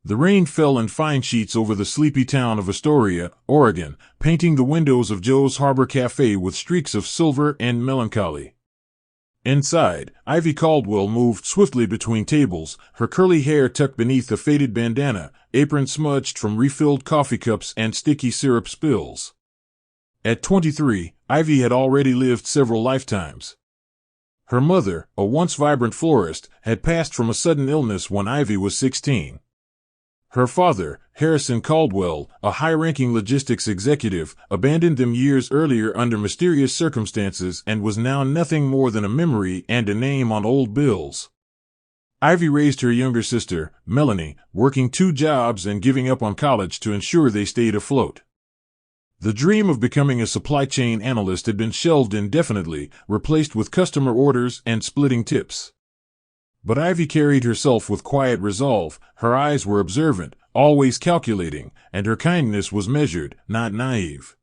The rain fell in fine sheets over the sleepy town of Astoria, Oregon, painting the windows of Joe's Harbor Cafe with streaks of silver and melancholy. Inside, Ivy Caldwell moved swiftly between tables, her curly hair tucked beneath a faded bandana, apron smudged from refilled coffee cups and sticky syrup spills. At 23, Ivy had already lived several lifetimes. Her mother, a once vibrant florist, had passed from a sudden illness when Ivy was 16. Her father, Harrison Caldwell, a high-ranking logistics executive, abandoned them years earlier under mysterious circumstances and was now nothing more than a memory and a name on old bills. Ivy raised her younger sister, Melanie, working 2 jobs and giving up on college to ensure they stayed afloat. The dream of becoming a supply chain analyst had been shelved indefinitely, replaced with customer orders and splitting tips. But Ivy carried herself with quiet resolve. Her eyes were observant, always calculating, and her kindness was measured, not naive.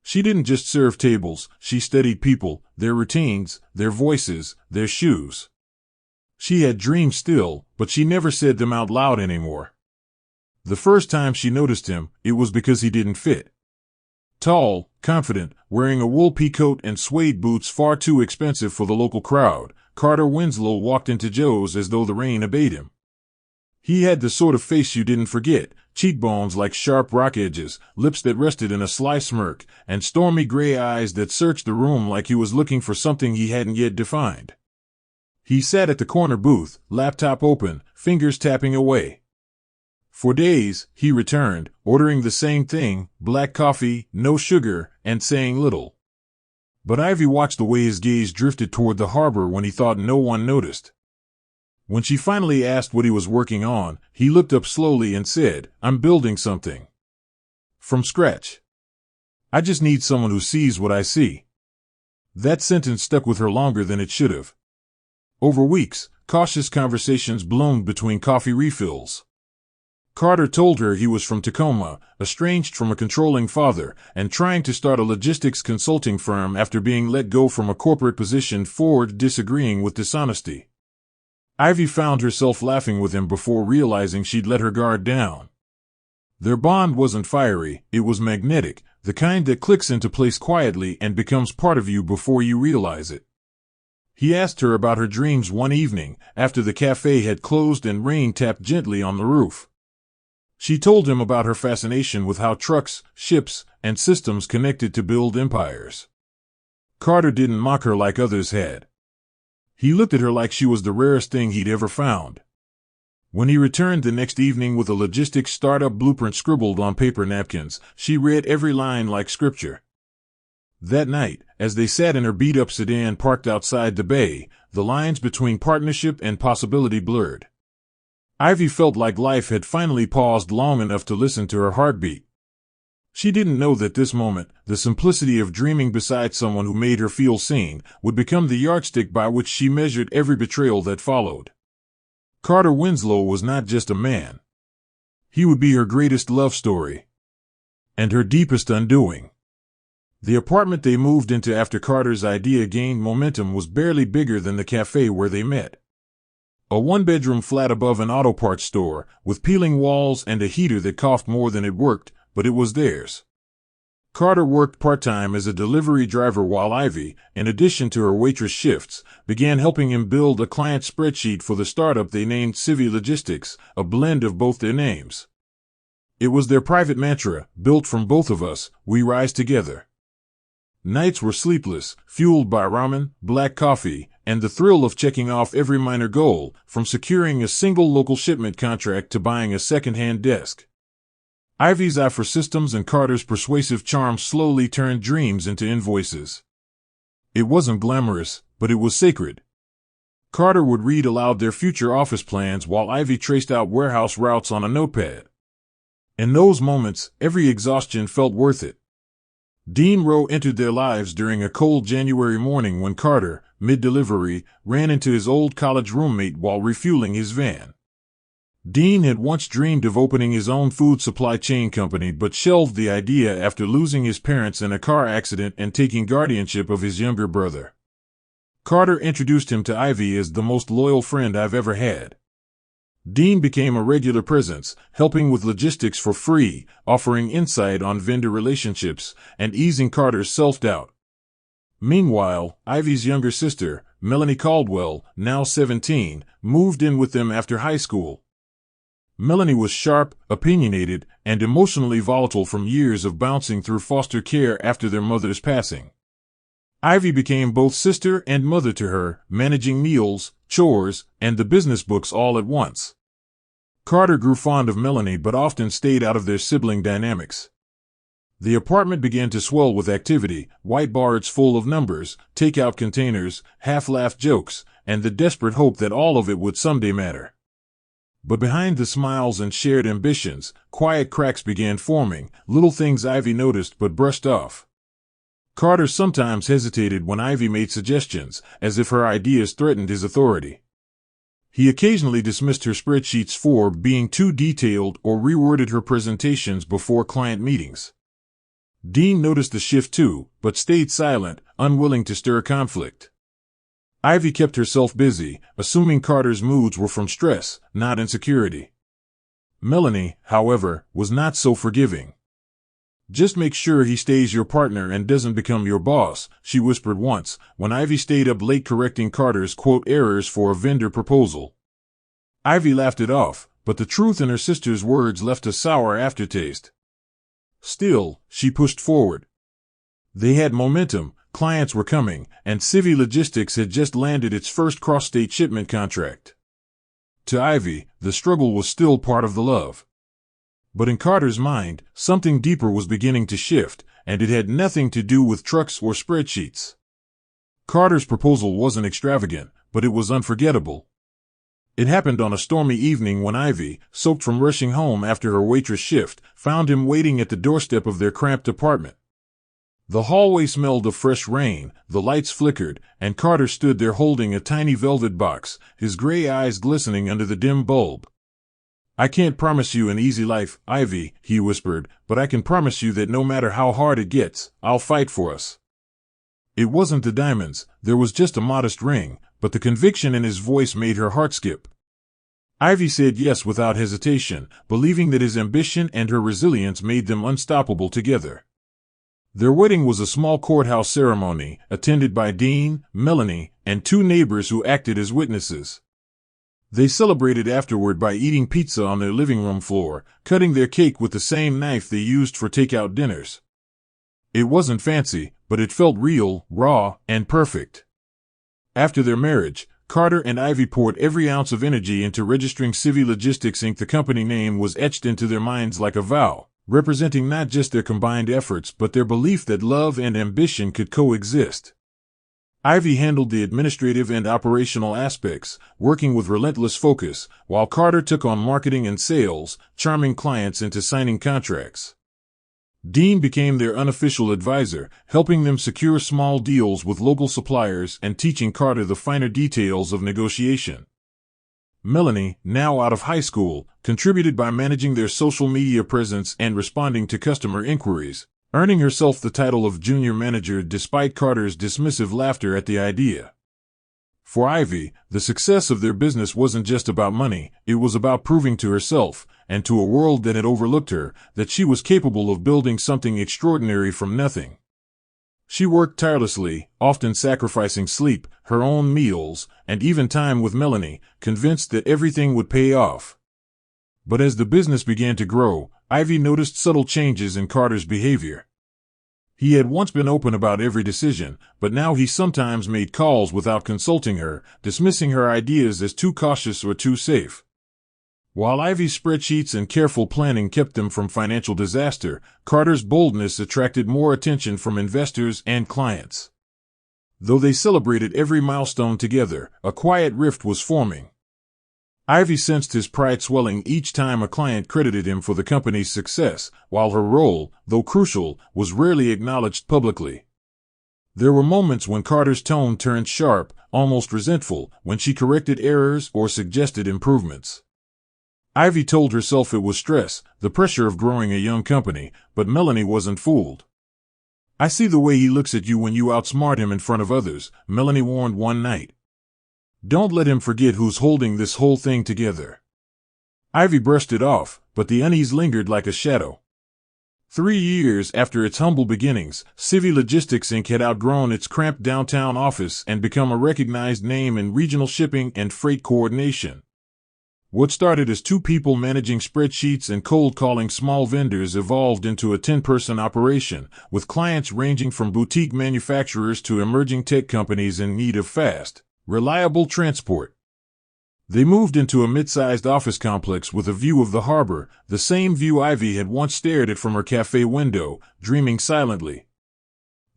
She didn't just serve tables, she studied people, their routines, their voices, their shoes. She had dreams still, but she never said them out loud anymore. The first time she noticed him, it was because he didn't fit. Tall, confident, wearing a wool peacoat and suede boots far too expensive for the local crowd, Carter Winslow walked into Joe's as though the rain obeyed him. He had the sort of face you didn't forget, cheekbones like sharp rock edges, lips that rested in a sly smirk, and stormy gray eyes that searched the room like he was looking for something he hadn't yet defined. He sat at the corner booth, laptop open, fingers tapping away. For days, he returned, ordering the same thing, black coffee, no sugar, and saying little. But Ivy watched the way his gaze drifted toward the harbor when he thought no one noticed. When she finally asked what he was working on, he looked up slowly and said, "I'm building something. From scratch. I just need someone who sees what I see." That sentence stuck with her longer than it should have. Over weeks, cautious conversations bloomed between coffee refills. Carter told her he was from Tacoma, estranged from a controlling father, and trying to start a logistics consulting firm after being let go from a corporate position, Ford disagreeing with dishonesty. Ivy found herself laughing with him before realizing she'd let her guard down. Their bond wasn't fiery, it was magnetic, the kind that clicks into place quietly and becomes part of you before you realize it. He asked her about her dreams one evening, after the cafe had closed and rain tapped gently on the roof. She told him about her fascination with how trucks, ships, and systems connected to build empires. Carter didn't mock her like others had. He looked at her like she was the rarest thing he'd ever found. When he returned the next evening with a logistics startup blueprint scribbled on paper napkins, she read every line like scripture. That night, as they sat in her beat-up sedan parked outside the bay, the lines between partnership and possibility blurred. Ivy felt like life had finally paused long enough to listen to her heartbeat. She didn't know that this moment, the simplicity of dreaming beside someone who made her feel seen, would become the yardstick by which she measured every betrayal that followed. Carter Winslow was not just a man. He would be her greatest love story. And her deepest undoing. The apartment they moved into after Carter's idea gained momentum was barely bigger than the cafe where they met. A one-bedroom flat above an auto parts store, with peeling walls and a heater that coughed more than it worked, but it was theirs. Carter worked part-time as a delivery driver while Ivy, in addition to her waitress shifts, began helping him build a client spreadsheet for the startup they named Civi Logistics, a blend of both their names. It was their private mantra, built from both of us, we rise together. Nights were sleepless, fueled by ramen, black coffee, and the thrill of checking off every minor goal, from securing a single local shipment contract to buying a second-hand desk. Ivy's eye for systems and Carter's persuasive charm slowly turned dreams into invoices. It wasn't glamorous, but it was sacred. Carter would read aloud their future office plans while Ivy traced out warehouse routes on a notepad. In those moments, every exhaustion felt worth it. Dean Rowe entered their lives during a cold January morning when Carter, mid-delivery, ran into his old college roommate while refueling his van. Dean had once dreamed of opening his own food supply chain company but shelved the idea after losing his parents in a car accident and taking guardianship of his younger brother. Carter introduced him to Ivy as the most loyal friend I've ever had. Dean became a regular presence, helping with logistics for free, offering insight on vendor relationships, and easing Carter's self-doubt. Meanwhile, Ivy's younger sister, Melanie Caldwell, now 17, moved in with them after high school. Melanie was sharp, opinionated, and emotionally volatile from years of bouncing through foster care after their mother's passing. Ivy became both sister and mother to her, managing meals, chores, and the business books all at once. Carter grew fond of Melanie but often stayed out of their sibling dynamics. The apartment began to swell with activity, whiteboards full of numbers, takeout containers, half-laughed jokes, and the desperate hope that all of it would someday matter. But behind the smiles and shared ambitions, quiet cracks began forming, little things Ivy noticed but brushed off. Carter sometimes hesitated when Ivy made suggestions, as if her ideas threatened his authority. He occasionally dismissed her spreadsheets for being too detailed or reworded her presentations before client meetings. Dean noticed the shift too, but stayed silent, unwilling to stir conflict. Ivy kept herself busy, assuming Carter's moods were from stress, not insecurity. Melanie, however, was not so forgiving. "Just make sure he stays your partner and doesn't become your boss," she whispered once, when Ivy stayed up late correcting Carter's quote errors for a vendor proposal. Ivy laughed it off, but the truth in her sister's words left a sour aftertaste. Still, she pushed forward. They had momentum, clients were coming, and Civvy Logistics had just landed its first cross-state shipment contract. To Ivy, the struggle was still part of the love. But in Carter's mind, something deeper was beginning to shift, and it had nothing to do with trucks or spreadsheets. Carter's proposal wasn't extravagant, but it was unforgettable. It happened on a stormy evening when Ivy, soaked from rushing home after her waitress shift, found him waiting at the doorstep of their cramped apartment. The hallway smelled of fresh rain, the lights flickered, and Carter stood there holding a tiny velvet box, his gray eyes glistening under the dim bulb. "I can't promise you an easy life, Ivy," he whispered, "but I can promise you that no matter how hard it gets, I'll fight for us." It wasn't the diamonds, there was just a modest ring, but the conviction in his voice made her heart skip. Ivy said yes without hesitation, believing that his ambition and her resilience made them unstoppable together. Their wedding was a small courthouse ceremony, attended by Dean, Melanie, and 2 neighbors who acted as witnesses. They celebrated afterward by eating pizza on their living room floor, cutting their cake with the same knife they used for takeout dinners. It wasn't fancy, but it felt real, raw, and perfect. After their marriage, Carter and Ivy poured every ounce of energy into registering Civvy Logistics Inc. The company name was etched into their minds like a vow, representing not just their combined efforts but their belief that love and ambition could coexist. Ivy handled the administrative and operational aspects, working with relentless focus, while Carter took on marketing and sales, charming clients into signing contracts. Dean became their unofficial advisor, helping them secure small deals with local suppliers and teaching Carter the finer details of negotiation. Melanie, now out of high school, contributed by managing their social media presence and responding to customer inquiries, earning herself the title of junior manager despite Carter's dismissive laughter at the idea. For Ivy, the success of their business wasn't just about money, it was about proving to herself, and to a world that had overlooked her, that she was capable of building something extraordinary from nothing. She worked tirelessly, often sacrificing sleep, her own meals, and even time with Melanie, convinced that everything would pay off. But as the business began to grow, Ivy noticed subtle changes in Carter's behavior. He had once been open about every decision, but now he sometimes made calls without consulting her, dismissing her ideas as too cautious or too safe. While Ivy's spreadsheets and careful planning kept them from financial disaster, Carter's boldness attracted more attention from investors and clients. Though they celebrated every milestone together, a quiet rift was forming. Ivy sensed his pride swelling each time a client credited him for the company's success, while her role, though crucial, was rarely acknowledged publicly. There were moments when Carter's tone turned sharp, almost resentful, when she corrected errors or suggested improvements. Ivy told herself it was stress, the pressure of growing a young company, but Melanie wasn't fooled. "I see the way he looks at you when you outsmart him in front of others," Melanie warned one night. "Don't let him forget who's holding this whole thing together." Ivy brushed it off, but the unease lingered like a shadow. 3 years after its humble beginnings, Civvy Logistics Inc. had outgrown its cramped downtown office and become a recognized name in regional shipping and freight coordination. What started as 2 people managing spreadsheets and cold-calling small vendors evolved into a 10-person operation, with clients ranging from boutique manufacturers to emerging tech companies in need of fast, reliable transport. They moved into a mid-sized office complex with a view of the harbor, the same view Ivy had once stared at from her cafe window, dreaming silently.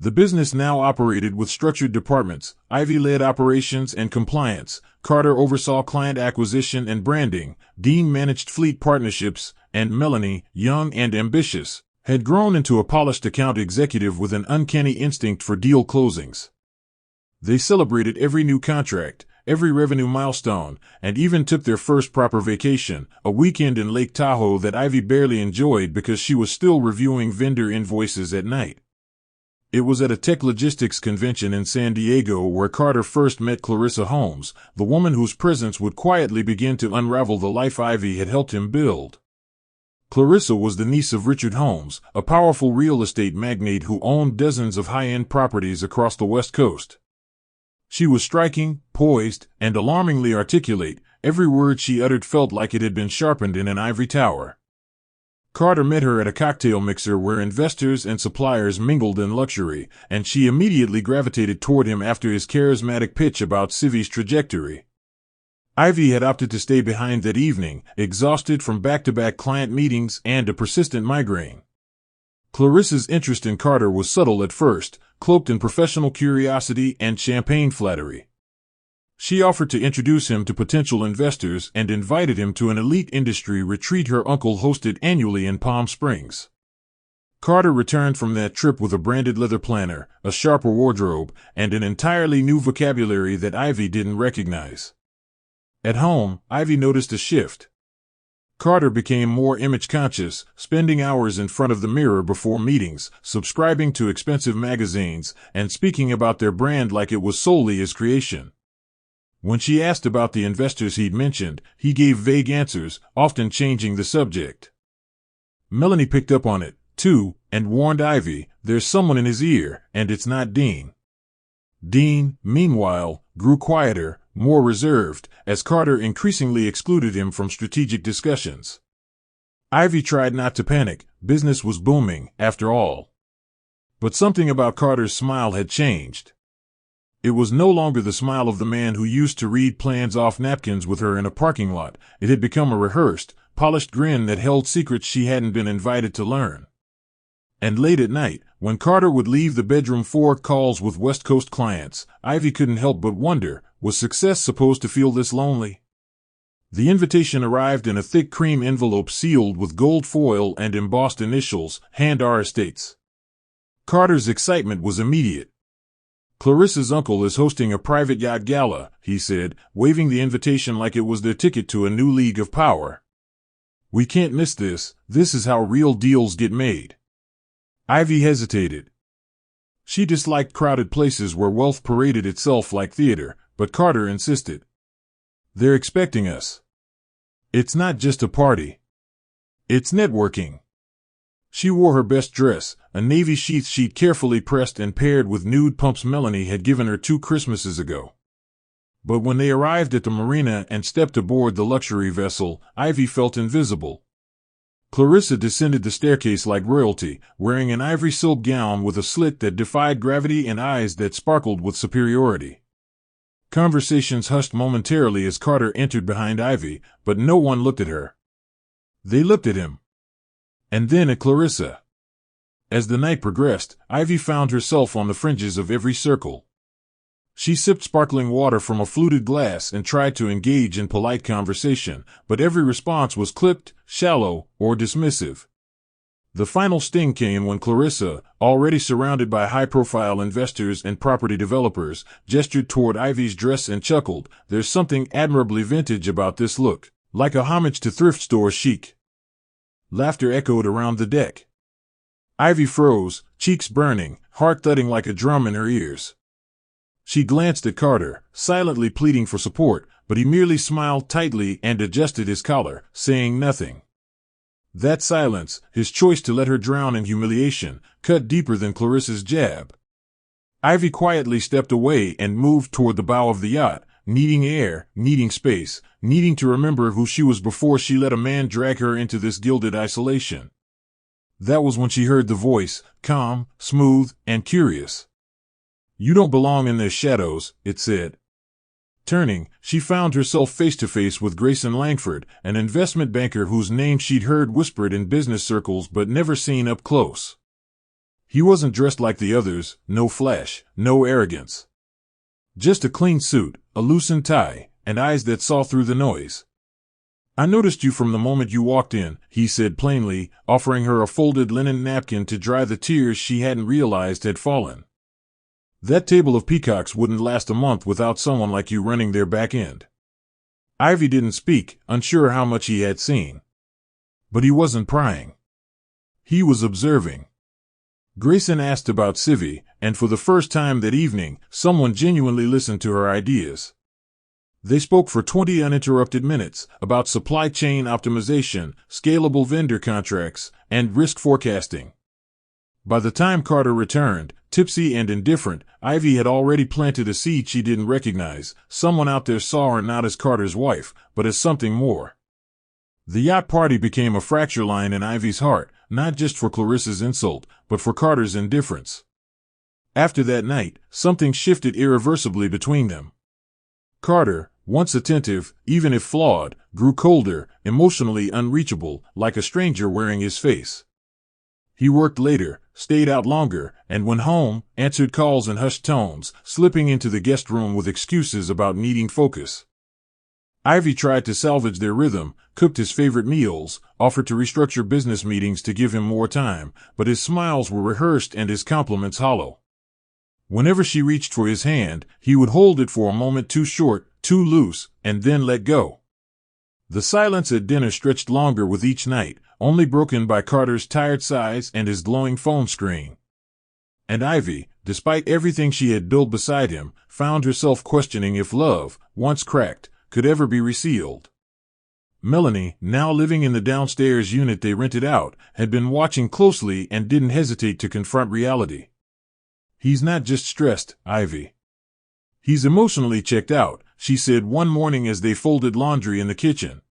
The business now operated with structured departments. Ivy led operations and compliance, Carter oversaw client acquisition and branding, Dean managed fleet partnerships, and Melanie, young and ambitious, had grown into a polished account executive with an uncanny instinct for deal closings. They celebrated every new contract, every revenue milestone, and even took their first proper vacation, a weekend in Lake Tahoe that Ivy barely enjoyed because she was still reviewing vendor invoices at night. It was at a tech logistics convention in San Diego where Carter first met Clarissa Holmes, the woman whose presence would quietly begin to unravel the life Ivy had helped him build. Clarissa was the niece of Richard Holmes, a powerful real estate magnate who owned dozens of high-end properties across the West Coast. She was striking, poised, and alarmingly articulate. Every word she uttered felt like it had been sharpened in an ivory tower. Carter met her at a cocktail mixer where investors and suppliers mingled in luxury, and she immediately gravitated toward him after his charismatic pitch about Civvy's trajectory. Ivy had opted to stay behind that evening, exhausted from back-to-back client meetings and a persistent migraine. Clarissa's interest in Carter was subtle at first, cloaked in professional curiosity and champagne flattery. She offered to introduce him to potential investors and invited him to an elite industry retreat her uncle hosted annually in Palm Springs. Carter returned from that trip with a branded leather planner, a sharper wardrobe, and an entirely new vocabulary that Ivy didn't recognize. At home, Ivy noticed a shift. Carter became more image-conscious, spending hours in front of the mirror before meetings, subscribing to expensive magazines, and speaking about their brand like it was solely his creation. When she asked about the investors he'd mentioned, he gave vague answers, often changing the subject. Melanie picked up on it, too, and warned Ivy, "There's someone in his ear, and it's not Dean." Dean, meanwhile, grew quieter, more reserved, as Carter increasingly excluded him from strategic discussions. Ivy tried not to panic. Business was booming, after all. But something about Carter's smile had changed. It was no longer the smile of the man who used to read plans off napkins with her in a parking lot. It had become a rehearsed, polished grin that held secrets she hadn't been invited to learn. And late at night, when Carter would leave the bedroom for calls with West Coast clients, Ivy couldn't help but wonder, was success supposed to feel this lonely? The invitation arrived in a thick cream envelope sealed with gold foil and embossed initials, Hand R Estates. Carter's excitement was immediate. "Clarissa's uncle is hosting a private yacht gala," he said, waving the invitation like it was their ticket to a new league of power. "We can't miss this. This is how real deals get made." Ivy hesitated. She disliked crowded places where wealth paraded itself like theater, but Carter insisted. "They're expecting us. It's not just a party. It's networking." She wore her best dress, a navy sheath carefully pressed and paired with nude pumps Melanie had given her 2 Christmases ago. But when they arrived at the marina and stepped aboard the luxury vessel, Ivy felt invisible. Clarissa descended the staircase like royalty, wearing an ivory silk gown with a slit that defied gravity and eyes that sparkled with superiority. Conversations hushed momentarily as Carter entered behind Ivy, but no one looked at her. They looked at him. And then at Clarissa. As the night progressed, Ivy found herself on the fringes of every circle. She sipped sparkling water from a fluted glass and tried to engage in polite conversation, but every response was clipped, shallow, or dismissive. The final sting came when Clarissa, already surrounded by high-profile investors and property developers, gestured toward Ivy's dress and chuckled, "There's something admirably vintage about this look, like a homage to thrift store chic." Laughter echoed around the deck. Ivy froze, cheeks burning, heart thudding like a drum in her ears. She glanced at Carter, silently pleading for support, but he merely smiled tightly and adjusted his collar, saying nothing. That silence, his choice to let her drown in humiliation, cut deeper than Clarissa's jab. Ivy quietly stepped away and moved toward the bow of the yacht, needing air, needing space, needing to remember who she was before she let a man drag her into this gilded isolation. That was when she heard the voice, calm, smooth, and curious. "You don't belong in their shadows," it said. Turning, she found herself face to face with Grayson Langford, an investment banker whose name she'd heard whispered in business circles but never seen up close. He wasn't dressed like the others, no flash, no arrogance. Just a clean suit, a loosened tie, and eyes that saw through the noise. "I noticed you from the moment you walked in," he said plainly, offering her a folded linen napkin to dry the tears she hadn't realized had fallen. "That table of peacocks wouldn't last a month without someone like you running their back end." Ivy didn't speak, unsure how much he had seen. But he wasn't prying. He was observing. Grayson asked about Civvy, and for the first time that evening, someone genuinely listened to her ideas. They spoke for 20 uninterrupted minutes about supply chain optimization, scalable vendor contracts, and risk forecasting. By the time Carter returned, tipsy and indifferent, Ivy had already planted a seed she didn't recognize. Someone out there saw her not as Carter's wife, but as something more. The yacht party became a fracture line in Ivy's heart, not just for Clarissa's insult, but for Carter's indifference. After that night, something shifted irreversibly between them. Carter, once attentive, even if flawed, grew colder, emotionally unreachable, like a stranger wearing his face. He worked later, stayed out longer, and when home, answered calls in hushed tones, slipping into the guest room with excuses about needing focus. Ivy tried to salvage their rhythm, cooked his favorite meals, offered to restructure business meetings to give him more time, but his smiles were rehearsed and his compliments hollow. Whenever she reached for his hand, he would hold it for a moment too short, too loose, and then let go. The silence at dinner stretched longer with each night, only broken by Carter's tired sighs and his glowing phone screen. And Ivy, despite everything she had built beside him, found herself questioning if love, once cracked, could ever be resealed. Melanie, now living in the downstairs unit they rented out, had been watching closely and didn't hesitate to confront reality. "He's not just stressed, Ivy. He's emotionally checked out," she said one morning as they folded laundry in the kitchen.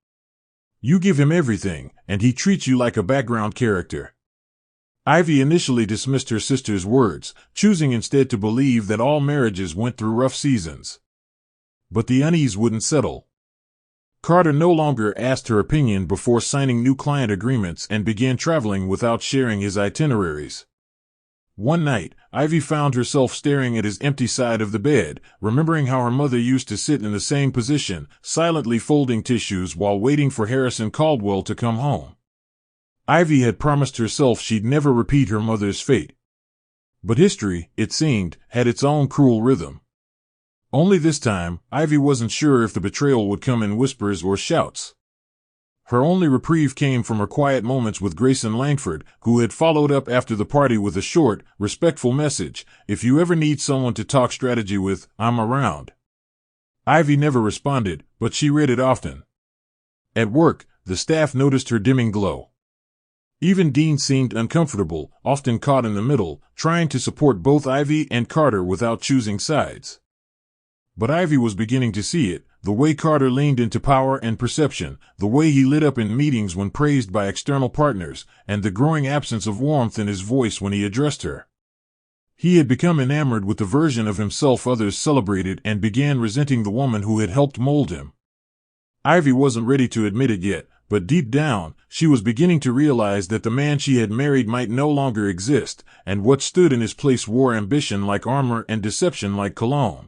"You give him everything, and he treats you like a background character." Ivy initially dismissed her sister's words, choosing instead to believe that all marriages went through rough seasons. But the unease wouldn't settle. Carter no longer asked her opinion before signing new client agreements and began traveling without sharing his itineraries. One night, Ivy found herself staring at his empty side of the bed, remembering how her mother used to sit in the same position, silently folding tissues while waiting for Harrison Caldwell to come home. Ivy had promised herself she'd never repeat her mother's fate. But history, it seemed, had its own cruel rhythm. Only this time, Ivy wasn't sure if the betrayal would come in whispers or shouts. Her only reprieve came from her quiet moments with Grayson Langford, who had followed up after the party with a short, respectful message: "If you ever need someone to talk strategy with, I'm around." Ivy never responded, but she read it often. At work, the staff noticed her dimming glow. Even Dean seemed uncomfortable, often caught in the middle, trying to support both Ivy and Carter without choosing sides. But Ivy was beginning to see it, the way Carter leaned into power and perception, the way he lit up in meetings when praised by external partners, and the growing absence of warmth in his voice when he addressed her. He had become enamored with the version of himself others celebrated and began resenting the woman who had helped mold him. Ivy wasn't ready to admit it yet, but deep down, she was beginning to realize that the man she had married might no longer exist, and what stood in his place wore ambition like armor and deception like cologne.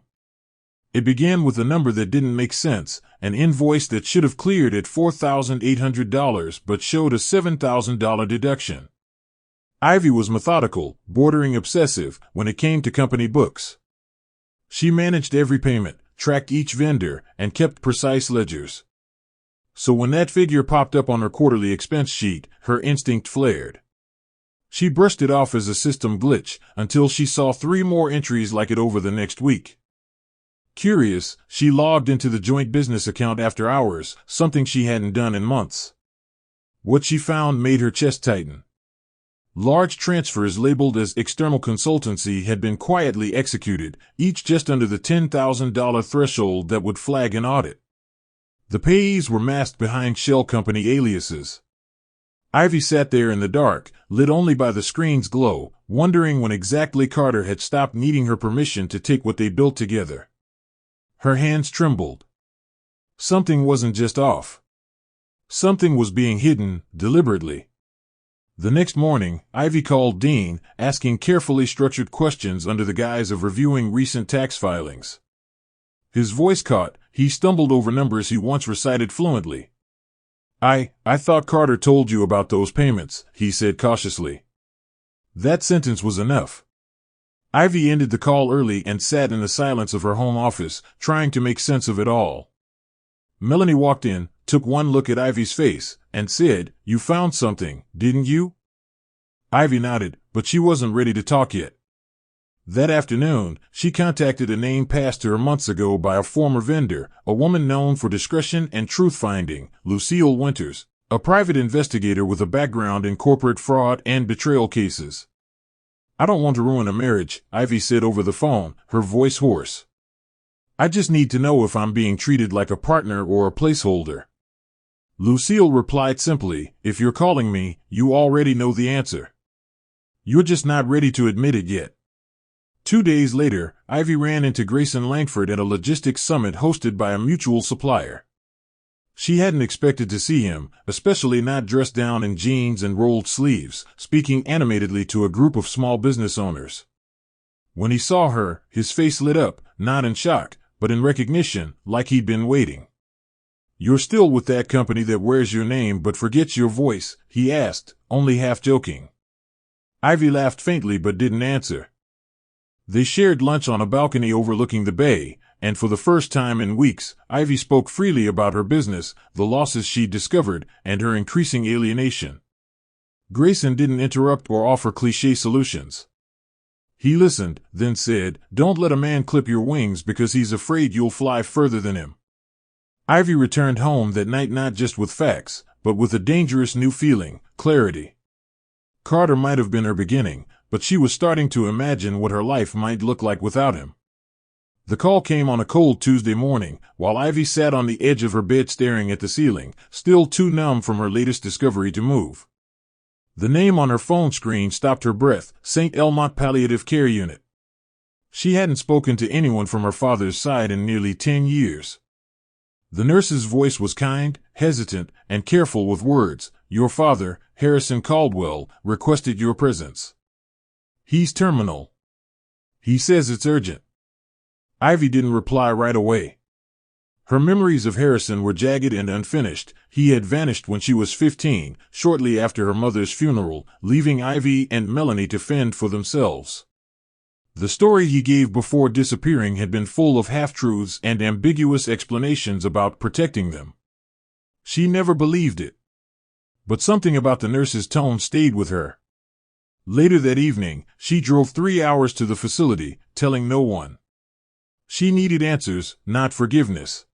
It began with a number that didn't make sense, an invoice that should have cleared at $4,800 but showed a $7,000 deduction. Ivy was methodical, bordering obsessive, when it came to company books. She managed every payment, tracked each vendor, and kept precise ledgers. So when that figure popped up on her quarterly expense sheet, her instinct flared. She brushed it off as a system glitch, until she saw 3 more entries like it over the next week. Curious, she logged into the joint business account after hours, something she hadn't done in months. What she found made her chest tighten. Large transfers labeled as external consultancy had been quietly executed, each just under the $10,000 threshold that would flag an audit. The payees were masked behind shell company aliases. Ivy sat there in the dark, lit only by the screen's glow, wondering when exactly Carter had stopped needing her permission to take what they built together. Her hands trembled. Something wasn't just off. Something was being hidden, deliberately. The next morning, Ivy called Dean, asking carefully structured questions under the guise of reviewing recent tax filings. His voice caught, he stumbled over numbers he once recited fluently. I thought Carter told you about those payments, he said cautiously. That sentence was enough. Ivy ended the call early and sat in the silence of her home office, trying to make sense of it all. Melanie walked in, took one look at Ivy's face, and said, "You found something, didn't you?" Ivy nodded, but she wasn't ready to talk yet. That afternoon, she contacted a name passed to her months ago by a former vendor, a woman known for discretion and truth-finding, Lucille Winters, a private investigator with a background in corporate fraud and betrayal cases. "I don't want to ruin a marriage," Ivy said over the phone, her voice hoarse. "I just need to know if I'm being treated like a partner or a placeholder." Lucille replied simply, "If you're calling me, you already know the answer. You're just not ready to admit it yet." 2 days later, Ivy ran into Grayson Langford at a logistics summit hosted by a mutual supplier. She hadn't expected to see him, especially not dressed down in jeans and rolled sleeves, speaking animatedly to a group of small business owners. When he saw her, his face lit up, not in shock, but in recognition, like he'd been waiting. "You're still with that company that wears your name but forgets your voice?" he asked, only half joking. Ivy laughed faintly but didn't answer. They shared lunch on a balcony overlooking the bay, and for the first time in weeks, Ivy spoke freely about her business, the losses she'd discovered, and her increasing alienation. Grayson didn't interrupt or offer cliché solutions. He listened, then said, "Don't let a man clip your wings because he's afraid you'll fly further than him." Ivy returned home that night not just with facts, but with a dangerous new feeling, clarity. Carter might have been her beginning, but she was starting to imagine what her life might look like without him. The call came on a cold Tuesday morning, while Ivy sat on the edge of her bed staring at the ceiling, still too numb from her latest discovery to move. The name on her phone screen stopped her breath, St. Elmont Palliative Care Unit. She hadn't spoken to anyone from her father's side in nearly 10 years. The nurse's voice was kind, hesitant, and careful with words. "Your father, Harrison Caldwell, requested your presence. He's terminal. He says it's urgent." Ivy didn't reply right away. Her memories of Harrison were jagged and unfinished. He had vanished when she was 15, shortly after her mother's funeral, leaving Ivy and Melanie to fend for themselves. The story he gave before disappearing had been full of half-truths and ambiguous explanations about protecting them. She never believed it. But something about the nurse's tone stayed with her. Later that evening, she drove 3 hours to the facility, telling no one. She needed answers, not forgiveness.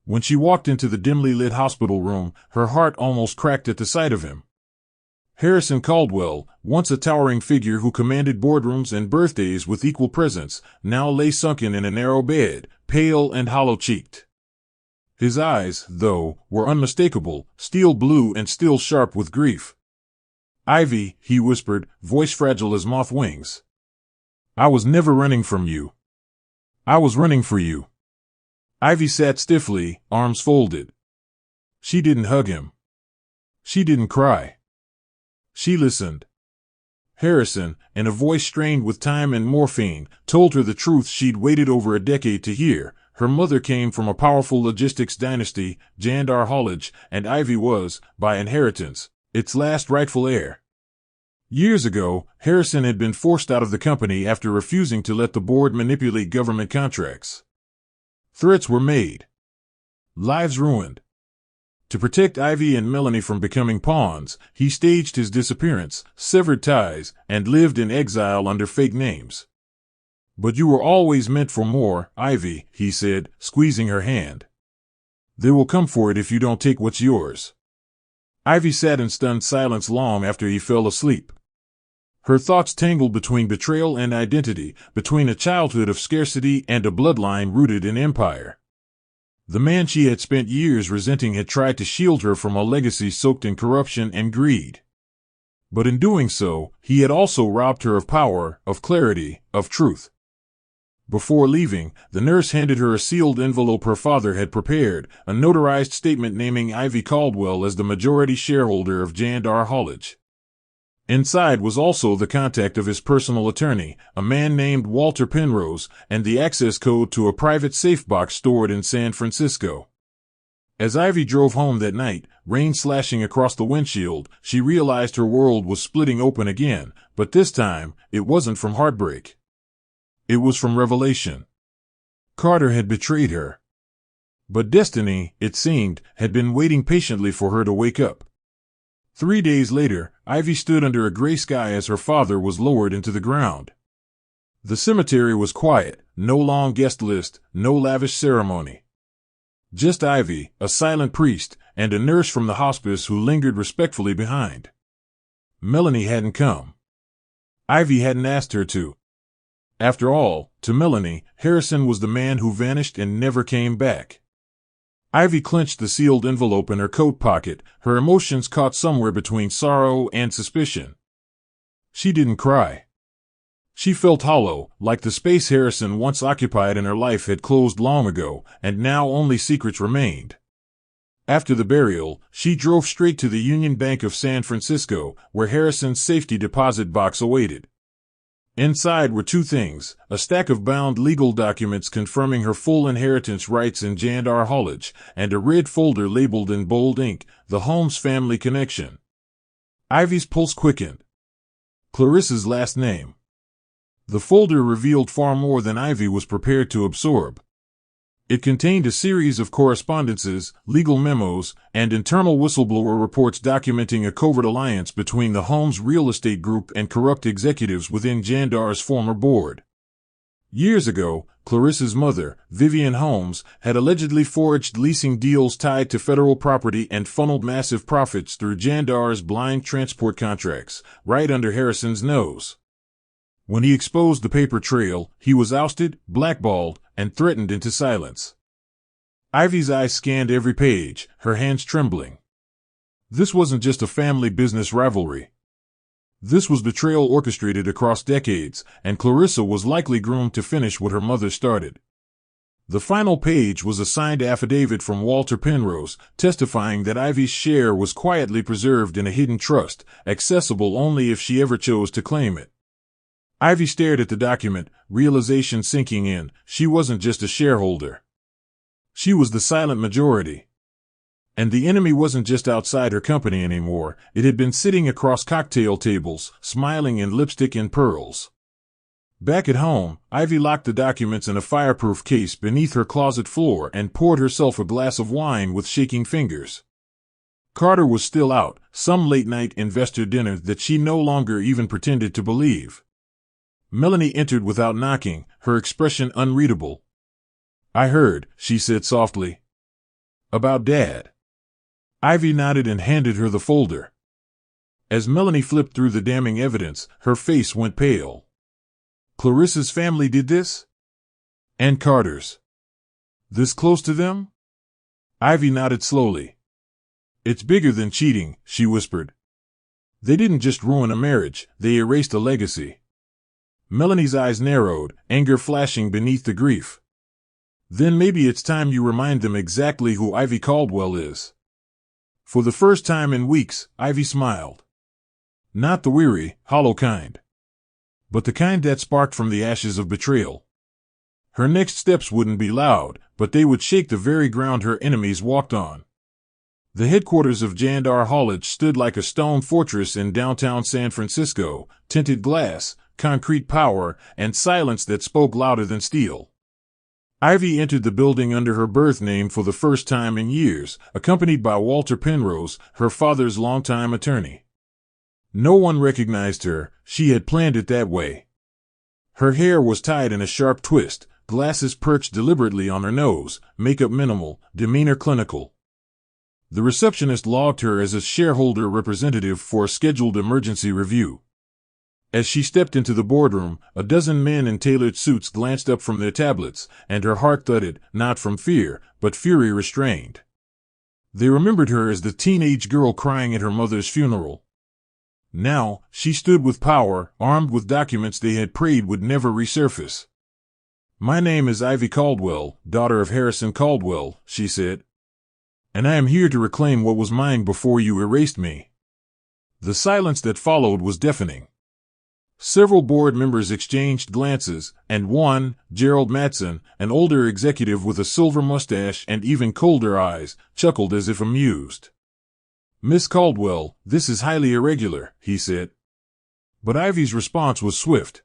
When she walked into the dimly lit hospital room, her heart almost cracked at the sight of him. Harrison Caldwell, once a towering figure who commanded boardrooms and birthdays with equal presence, now lay sunken in a narrow bed, pale and hollow-cheeked. His eyes, though, were unmistakable, steel blue and still sharp with grief. "Ivy," he whispered, voice fragile as moth wings. "I was never running from you. I was running for you." Ivy sat stiffly, arms folded. She didn't hug him. She didn't cry. She listened. Harrison, in a voice strained with time and morphine, told her the truth she'd waited over a decade to hear. Her mother came from a powerful logistics dynasty, Jandar Hollage, and Ivy was, by inheritance, its last rightful heir. Years ago, Harrison had been forced out of the company after refusing to let the board manipulate government contracts. Threats were made. Lives ruined. To protect Ivy and Melanie from becoming pawns, he staged his disappearance, severed ties, and lived in exile under fake names. But you were always meant for more, Ivy, he said, squeezing her hand. They will come for it if you don't take what's yours. Ivy sat in stunned silence long after he fell asleep. Her thoughts tangled between betrayal and identity, between a childhood of scarcity and a bloodline rooted in empire. The man she had spent years resenting had tried to shield her from a legacy soaked in corruption and greed. But in doing so, he had also robbed her of power, of clarity, of truth. Before leaving, the nurse handed her a sealed envelope her father had prepared, a notarized statement naming Ivy Caldwell as the majority shareholder of Jandar Hollage. Inside was also the contact of his personal attorney, a man named Walter Penrose, and the access code to a private safe box stored in San Francisco. As Ivy drove home that night, rain slashing across the windshield, she realized her world was splitting open again, but this time, it wasn't from heartbreak. It was from revelation. Carter had betrayed her. But destiny, it seemed, had been waiting patiently for her to wake up. 3 days later, Ivy stood under a gray sky as her father was lowered into the ground. The cemetery was quiet, no long guest list, no lavish ceremony. Just Ivy, a silent priest, and a nurse from the hospice who lingered respectfully behind. Melanie hadn't come. Ivy hadn't asked her to. After all, to Melanie, Harrison was the man who vanished and never came back. Ivy clenched the sealed envelope in her coat pocket, her emotions caught somewhere between sorrow and suspicion. She didn't cry. She felt hollow, like the space Harrison once occupied in her life had closed long ago, and now only secrets remained. After the burial, she drove straight to the Union Bank of San Francisco, where Harrison's safety deposit box awaited. Inside were two things, a stack of bound legal documents confirming her full inheritance rights in Jandar Hollage, and a red folder labeled in bold ink, The Holmes Family Connection. Ivy's pulse quickened. Clarissa's last name. The folder revealed far more than Ivy was prepared to absorb. It contained a series of correspondences, legal memos, and internal whistleblower reports documenting a covert alliance between the Holmes real estate group and corrupt executives within Jandar's former board. Years ago, Clarissa's mother, Vivian Holmes, had allegedly forged leasing deals tied to federal property and funneled massive profits through Jandar's blind transport contracts, right under Harrison's nose. When he exposed the paper trail, he was ousted, blackballed, and threatened into silence. Ivy's eyes scanned every page, her hands trembling. This wasn't just a family business rivalry. This was betrayal orchestrated across decades, and Clarissa was likely groomed to finish what her mother started. The final page was a signed affidavit from Walter Penrose, testifying that Ivy's share was quietly preserved in a hidden trust, accessible only if she ever chose to claim it. Ivy stared at the document, realization sinking in. She wasn't just a shareholder. She was the silent majority. And the enemy wasn't just outside her company anymore, it had been sitting across cocktail tables, smiling in lipstick and pearls. Back at home, Ivy locked the documents in a fireproof case beneath her closet floor and poured herself a glass of wine with shaking fingers. Carter was still out, some late-night investor dinner that she no longer even pretended to believe. Melanie entered without knocking, her expression unreadable. "I heard," she said softly. "About Dad." Ivy nodded and handed her the folder. As Melanie flipped through the damning evidence, her face went pale. Clarissa's family did this? And Carter's? This close to them? Ivy nodded slowly. "It's bigger than cheating," she whispered. "They didn't just ruin a marriage, they erased a legacy." Melanie's eyes narrowed, anger flashing beneath the grief. "Then maybe it's time you remind them exactly who Ivy Caldwell is." For the first time in weeks, Ivy smiled. Not the weary, hollow kind, but the kind that sparked from the ashes of betrayal. Her next steps wouldn't be loud, but they would shake the very ground her enemies walked on. The headquarters of Jandar Hollage stood like a stone fortress in downtown San Francisco, tinted glass, concrete power, and silence that spoke louder than steel. Ivy entered the building under her birth name for the first time in years, accompanied by Walter Penrose, her father's longtime attorney. No one recognized her, she had planned it that way. Her hair was tied in a sharp twist, glasses perched deliberately on her nose, makeup minimal, demeanor clinical. The receptionist logged her as a shareholder representative for a scheduled emergency review. As she stepped into the boardroom, a dozen men in tailored suits glanced up from their tablets, and her heart thudded, not from fear, but fury restrained. They remembered her as the teenage girl crying at her mother's funeral. Now, she stood with power, armed with documents they had prayed would never resurface. "My name is Ivy Caldwell, daughter of Harrison Caldwell," she said. "And I am here to reclaim what was mine before you erased me." The silence that followed was deafening. Several board members exchanged glances, and one, Gerald Matson, an older executive with a silver mustache and even colder eyes, chuckled as if amused. "Miss Caldwell, this is highly irregular," he said. But Ivy's response was swift.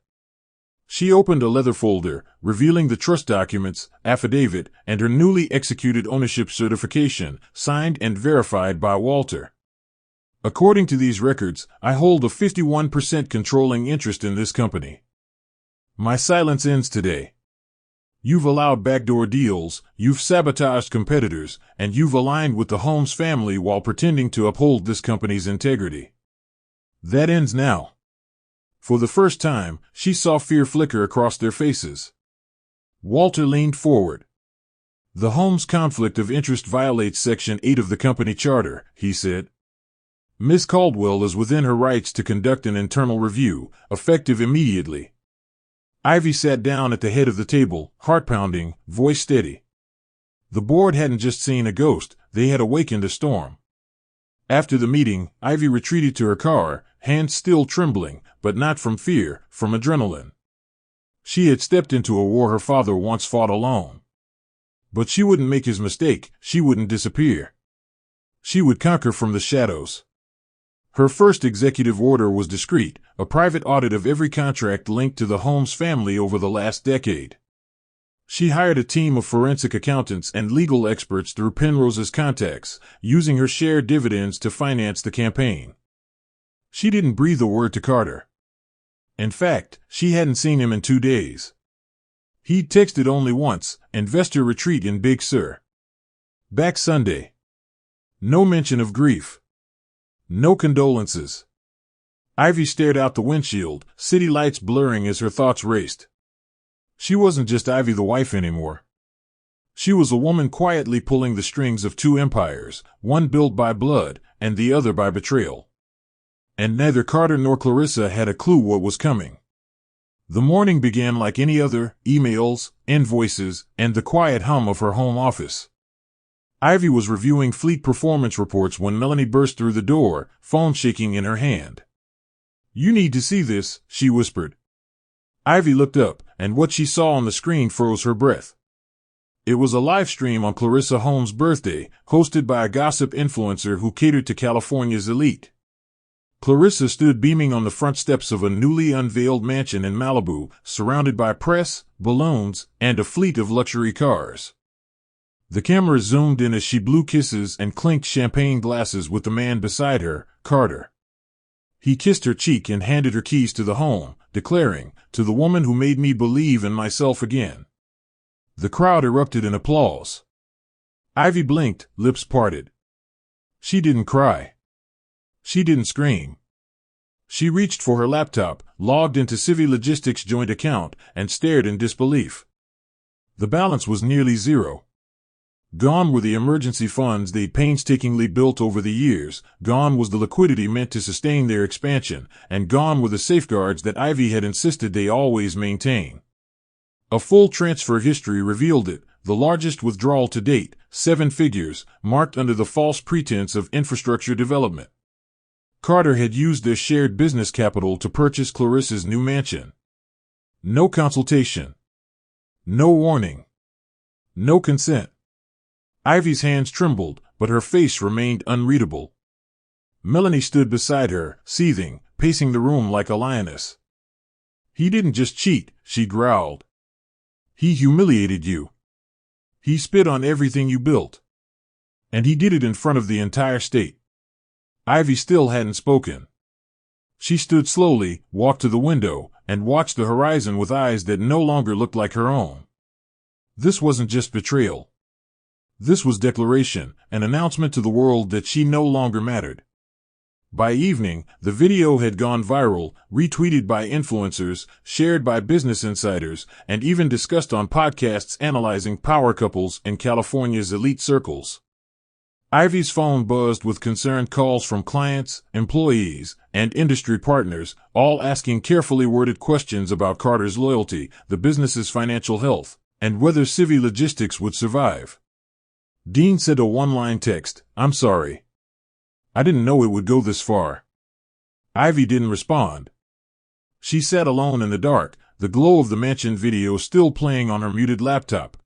She opened a leather folder, revealing the trust documents, affidavit, and her newly executed ownership certification, signed and verified by Walter. "According to these records, I hold a 51% controlling interest in this company. My silence ends today. You've allowed backdoor deals, you've sabotaged competitors, and you've aligned with the Holmes family while pretending to uphold this company's integrity. That ends now." For the first time, she saw fear flicker across their faces. Walter leaned forward. "The Holmes conflict of interest violates Section 8 of the company charter," he said. "Miss Caldwell is within her rights to conduct an internal review, effective immediately." Ivy sat down at the head of the table, heart pounding, voice steady. The board hadn't just seen a ghost, they had awakened a storm. After the meeting, Ivy retreated to her car, hands still trembling, but not from fear, from adrenaline. She had stepped into a war her father once fought alone. But she wouldn't make his mistake, she wouldn't disappear. She would conquer from the shadows. Her first executive order was discreet, a private audit of every contract linked to the Holmes family over the last decade. She hired a team of forensic accountants and legal experts through Penrose's contacts, using her share dividends to finance the campaign. She didn't breathe a word to Carter. In fact, she hadn't seen him in 2 days. He'd texted only once, "Investor retreat in Big Sur. Back Sunday." No mention of grief. No condolences. Ivy stared out the windshield, city lights blurring as her thoughts raced. She wasn't just Ivy the wife anymore. She was a woman quietly pulling the strings of 2 empires, one built by blood, and the other by betrayal. And neither Carter nor Clarissa had a clue what was coming. The morning began like any other, emails, invoices, and the quiet hum of her home office. Ivy was reviewing fleet performance reports when Melanie burst through the door, phone shaking in her hand. "You need to see this," she whispered. Ivy looked up, and what she saw on the screen froze her breath. It was a live stream on Clarissa Holmes' birthday, hosted by a gossip influencer who catered to California's elite. Clarissa stood beaming on the front steps of a newly unveiled mansion in Malibu, surrounded by press, balloons, and a fleet of luxury cars. The camera zoomed in as she blew kisses and clinked champagne glasses with the man beside her, Carter. He kissed her cheek and handed her keys to the home, declaring, "To the woman who made me believe in myself again." The crowd erupted in applause. Ivy blinked, lips parted. She didn't cry. She didn't scream. She reached for her laptop, logged into Civi Logistics' joint account, and stared in disbelief. The balance was nearly zero. Gone were the emergency funds they'd painstakingly built over the years, gone was the liquidity meant to sustain their expansion, and gone were the safeguards that Ivy had insisted they always maintain. A full transfer history revealed it, the largest withdrawal to date, 7 figures, marked under the false pretense of infrastructure development. Carter had used their shared business capital to purchase Clarissa's new mansion. No consultation. No warning. No consent. Ivy's hands trembled, but her face remained unreadable. Melanie stood beside her, seething, pacing the room like a lioness. "He didn't just cheat," she growled. "He humiliated you. He spit on everything you built. And he did it in front of the entire state." Ivy still hadn't spoken. She stood slowly, walked to the window, and watched the horizon with eyes that no longer looked like her own. This wasn't just betrayal. This was declaration, an announcement to the world that she no longer mattered. By evening, the video had gone viral, retweeted by influencers, shared by business insiders, and even discussed on podcasts analyzing power couples in California's elite circles. Ivy's phone buzzed with concerned calls from clients, employees, and industry partners, all asking carefully worded questions about Carter's loyalty, the business's financial health, and whether Civvy Logistics would survive. Dean sent a one-line text, "I'm sorry. I didn't know it would go this far." Ivy didn't respond. She sat alone in the dark, the glow of the mansion video still playing on her muted laptop.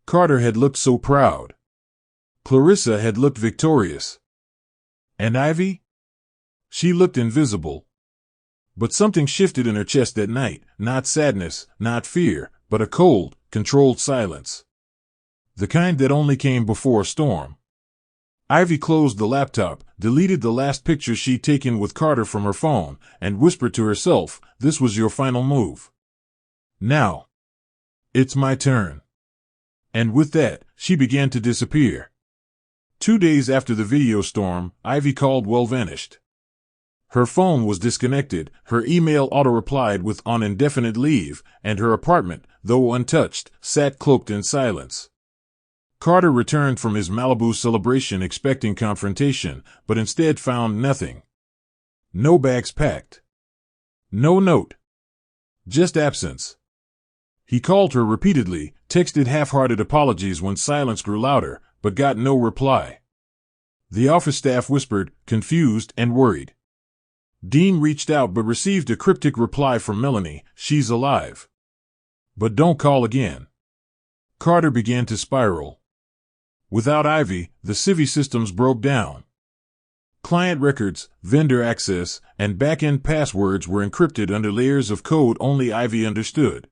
Carter had looked so proud. Clarissa had looked victorious. And Ivy? She looked invisible. But something shifted in her chest that night, not sadness, not fear, but a cold, controlled silence. The kind that only came before a storm. Ivy closed the laptop, deleted the last picture she'd taken with Carter from her phone, and whispered to herself, "This was your final move. Now, it's my turn." And with that, she began to disappear. 2 days after the video storm, Ivy Caldwell vanished. Her phone was disconnected, her email auto-replied with "on indefinite leave," and her apartment, though untouched, sat cloaked in silence. Carter returned from his Malibu celebration expecting confrontation, but instead found nothing. No bags packed. No note. Just absence. He called her repeatedly, texted half-hearted apologies when silence grew louder, but got no reply. The office staff whispered, confused and worried. Dean reached out but received a cryptic reply from Melanie, "She's alive. But don't call again." Carter began to spiral. Without Ivy, the Civvy systems broke down. Client records, vendor access, and back-end passwords were encrypted under layers of code only Ivy understood.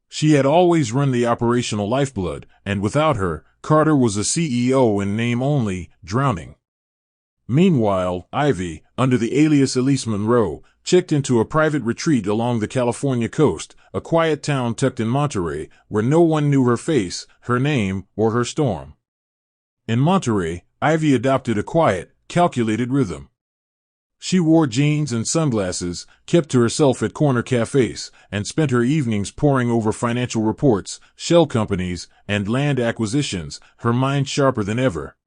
She had always run the operational lifeblood, and without her, Carter was a CEO in name only, drowning. Meanwhile, Ivy, under the alias Elise Monroe, checked into a private retreat along the California coast, a quiet town tucked in Monterey, where no one knew her face, her name, or her storm. In Monterey, Ivy adopted a quiet, calculated rhythm. She wore jeans and sunglasses, kept to herself at corner cafes, and spent her evenings poring over financial reports, shell companies, and land acquisitions, her mind sharper than ever.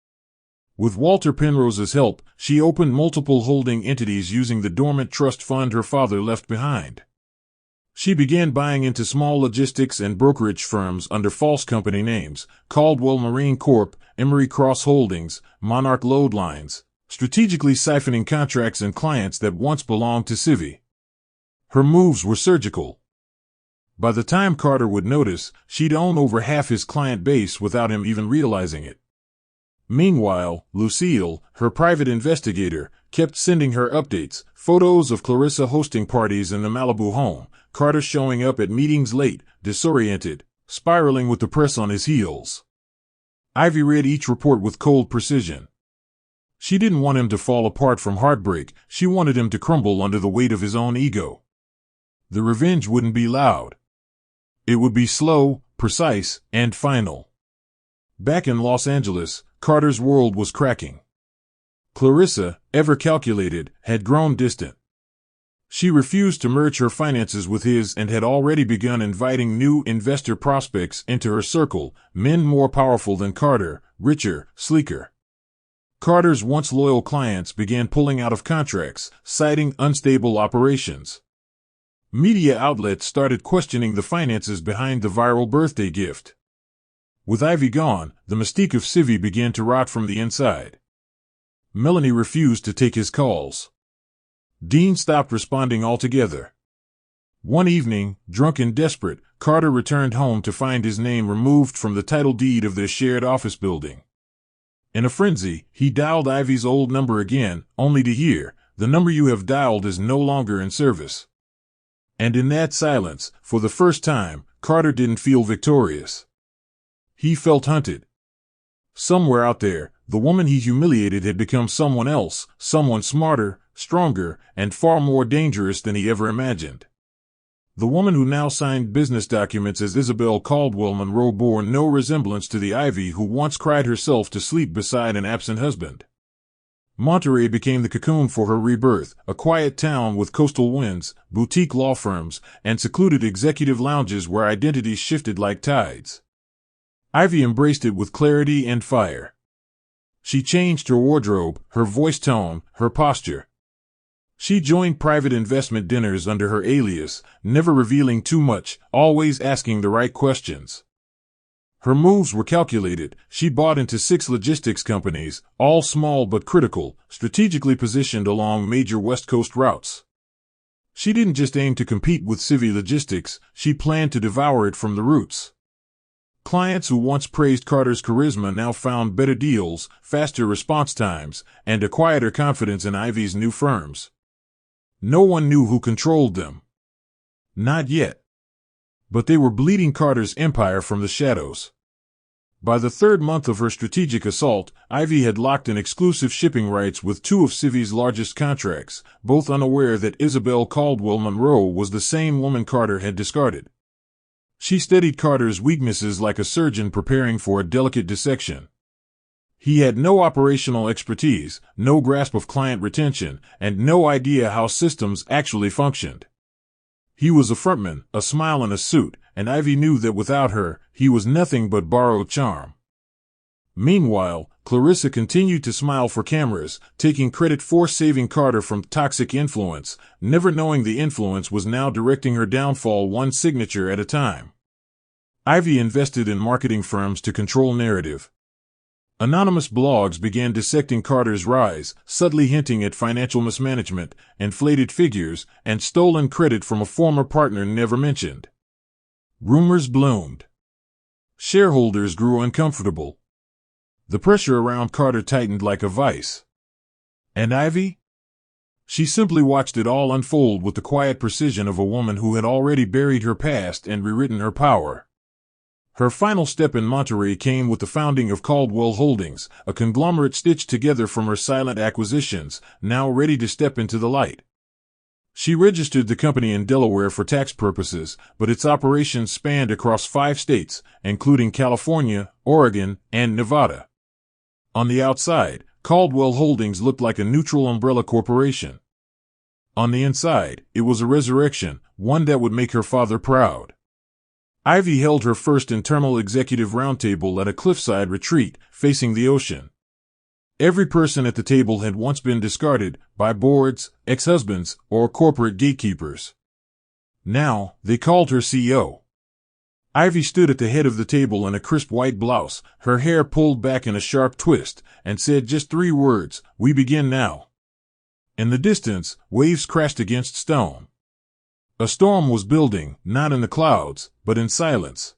With Walter Penrose's help, she opened multiple holding entities using the dormant trust fund her father left behind. She began buying into small logistics and brokerage firms under false company names, Caldwell Marine Corp., Emery Cross Holdings, Monarch Load Lines, strategically siphoning contracts and clients that once belonged to Civvy. Her moves were surgical. By the time Carter would notice, she'd own over half his client base without him even realizing it. Meanwhile, Lucille, her private investigator, kept sending her updates, photos of Clarissa hosting parties in the Malibu home, Carter showing up at meetings late, disoriented, spiraling with the press on his heels. Ivy read each report with cold precision. She didn't want him to fall apart from heartbreak, she wanted him to crumble under the weight of his own ego. The revenge wouldn't be loud. It would be slow, precise, and final. Back in Los Angeles, Carter's world was cracking. Clarissa, ever calculated, had grown distant. She refused to merge her finances with his and had already begun inviting new investor prospects into her circle, men more powerful than Carter, richer, sleeker. Carter's once loyal clients began pulling out of contracts, citing unstable operations. Media outlets started questioning the finances behind the viral birthday gift. With Ivy gone, the mystique of Civvy began to rot from the inside. Melanie refused to take his calls. Dean stopped responding altogether. One evening, drunk and desperate, Carter returned home to find his name removed from the title deed of their shared office building. In a frenzy, he dialed Ivy's old number again, only to hear, "The number you have dialed is no longer in service." And in that silence, for the first time, Carter didn't feel victorious. He felt hunted. Somewhere out there, the woman he humiliated had become someone else, someone smarter, stronger, and far more dangerous than he ever imagined. The woman who now signed business documents as Isabel Caldwell Monroe bore no resemblance to the Ivy who once cried herself to sleep beside an absent husband. Monterey became the cocoon for her rebirth, a quiet town with coastal winds, boutique law firms, and secluded executive lounges where identities shifted like tides. Ivy embraced it with clarity and fire. She changed her wardrobe, her voice tone, her posture. She joined private investment dinners under her alias, never revealing too much, always asking the right questions. Her moves were calculated. She bought into 6 logistics companies, all small but critical, strategically positioned along major West Coast routes. She didn't just aim to compete with Civi Logistics, she planned to devour it from the roots. Clients who once praised Carter's charisma now found better deals, faster response times, and a quieter confidence in Ivy's new firms. No one knew who controlled them. Not yet. But they were bleeding Carter's empire from the shadows. By the 3rd month of her strategic assault, Ivy had locked in exclusive shipping rights with 2 of Civi's largest contracts, both unaware that Isabel Caldwell Monroe was the same woman Carter had discarded. She studied Carter's weaknesses like a surgeon preparing for a delicate dissection. He had no operational expertise, no grasp of client retention, and no idea how systems actually functioned. He was a frontman, a smile in a suit, and Ivy knew that without her, he was nothing but borrowed charm. Meanwhile, Clarissa continued to smile for cameras, taking credit for saving Carter from toxic influence, never knowing the influence was now directing her downfall one signature at a time. Ivy invested in marketing firms to control narrative. Anonymous blogs began dissecting Carter's rise, subtly hinting at financial mismanagement, inflated figures, and stolen credit from a former partner never mentioned. Rumors bloomed. Shareholders grew uncomfortable. The pressure around Carter tightened like a vice. And Ivy? She simply watched it all unfold with the quiet precision of a woman who had already buried her past and rewritten her power. Her final step in Monterey came with the founding of Caldwell Holdings, a conglomerate stitched together from her silent acquisitions, now ready to step into the light. She registered the company in Delaware for tax purposes, but its operations spanned across 5 states, including California, Oregon, and Nevada. On the outside, Caldwell Holdings looked like a neutral umbrella corporation. On the inside, it was a resurrection, one that would make her father proud. Ivy held her first internal executive roundtable at a cliffside retreat, facing the ocean. Every person at the table had once been discarded, by boards, ex-husbands, or corporate gatekeepers. Now, they called her CEO. Ivy stood at the head of the table in a crisp white blouse, her hair pulled back in a sharp twist, and said just 3 words, "We begin now." In the distance, waves crashed against stone. A storm was building, not in the clouds, but in silence.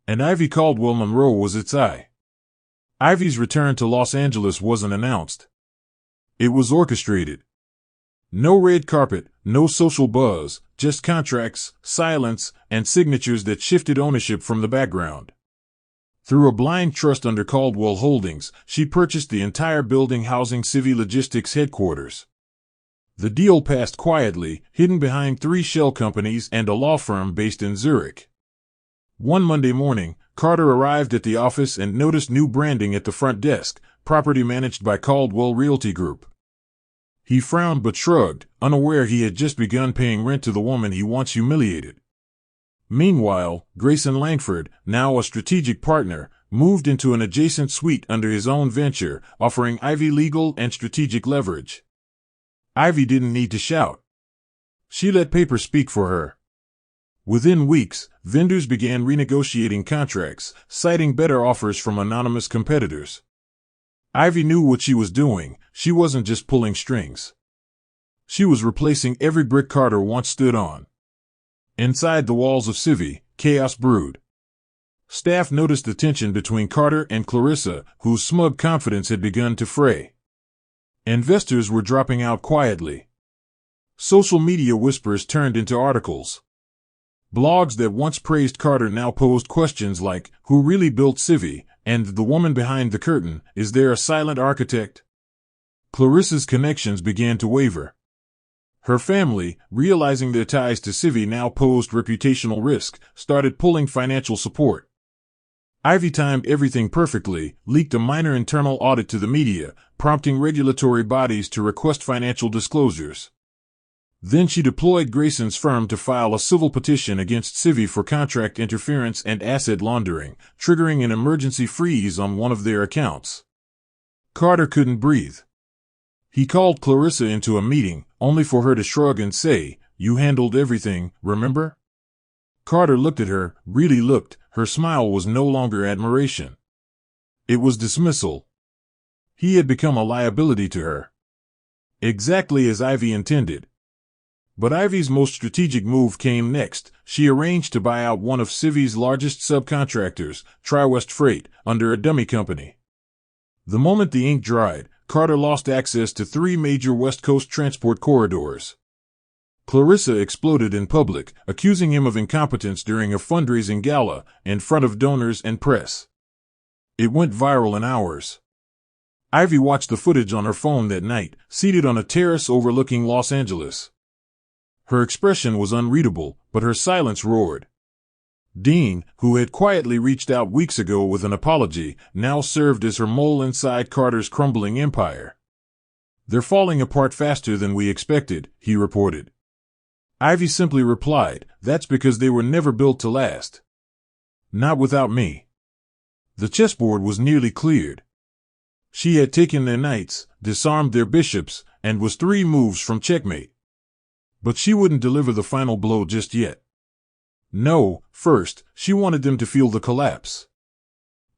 And Ivy Caldwell Monroe was its eye. Ivy's return to Los Angeles wasn't announced. It was orchestrated. No red carpet, no social buzz, just contracts, silence, and signatures that shifted ownership from the background. Through a blind trust under Caldwell Holdings, she purchased the entire building housing Civi Logistics headquarters. The deal passed quietly, hidden behind 3 shell companies and a law firm based in Zurich. One Monday morning, Carter arrived at the office and noticed new branding at the front desk, property managed by Caldwell Realty Group. He frowned but shrugged, unaware he had just begun paying rent to the woman he once humiliated. Meanwhile, Grayson Langford, now a strategic partner, moved into an adjacent suite under his own venture, offering Ivy legal and strategic leverage. Ivy didn't need to shout. She let paper speak for her. Within weeks, vendors began renegotiating contracts, citing better offers from anonymous competitors. Ivy knew what she was doing. She wasn't just pulling strings. She was replacing every brick Carter once stood on. Inside the walls of Civi, chaos brewed. Staff noticed the tension between Carter and Clarissa, whose smug confidence had begun to fray. Investors were dropping out quietly. Social media whispers turned into articles. Blogs that once praised Carter now posed questions like, who really built Civi, and the woman behind the curtain, is there a silent architect? Clarissa's connections began to waver. Her family, realizing their ties to Civvy now posed reputational risk, started pulling financial support. Ivy timed everything perfectly, leaked a minor internal audit to the media, prompting regulatory bodies to request financial disclosures. Then she deployed Grayson's firm to file a civil petition against Civvy for contract interference and asset laundering, triggering an emergency freeze on one of their accounts. Carter couldn't breathe. He called Clarissa into a meeting, only for her to shrug and say, "You handled everything, remember?" Carter looked at her, really looked. Her smile was no longer admiration. It was dismissal. He had become a liability to her. Exactly as Ivy intended. But Ivy's most strategic move came next. She arranged to buy out one of Civvy's largest subcontractors, TriWest Freight, under a dummy company. The moment the ink dried, Carter lost access to 3 major West Coast transport corridors. Clarissa exploded in public, accusing him of incompetence during a fundraising gala in front of donors and press. It went viral in hours. Ivy watched the footage on her phone that night, seated on a terrace overlooking Los Angeles. Her expression was unreadable, but her silence roared. Dean, who had quietly reached out weeks ago with an apology, now served as her mole inside Carter's crumbling empire. "They're falling apart faster than we expected," he reported. Ivy simply replied, "That's because they were never built to last. Not without me." The chessboard was nearly cleared. She had taken their knights, disarmed their bishops, and was 3 moves from checkmate. But she wouldn't deliver the final blow just yet. No, first, she wanted them to feel the collapse.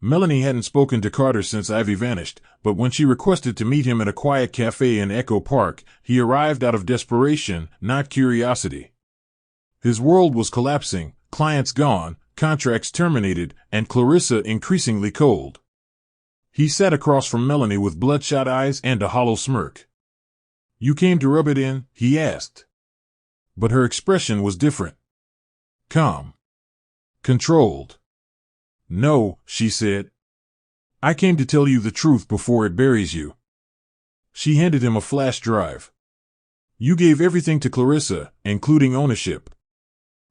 Melanie hadn't spoken to Carter since Ivy vanished, but when she requested to meet him at a quiet cafe in Echo Park, he arrived out of desperation, not curiosity. His world was collapsing, clients gone, contracts terminated, and Clarissa increasingly cold. He sat across from Melanie with bloodshot eyes and a hollow smirk. "You came to rub it in?" he asked. But her expression was different. Calm. Controlled. "No," she said. "I came to tell you the truth before it buries you." She handed him a flash drive. "You gave everything to Clarissa, including ownership.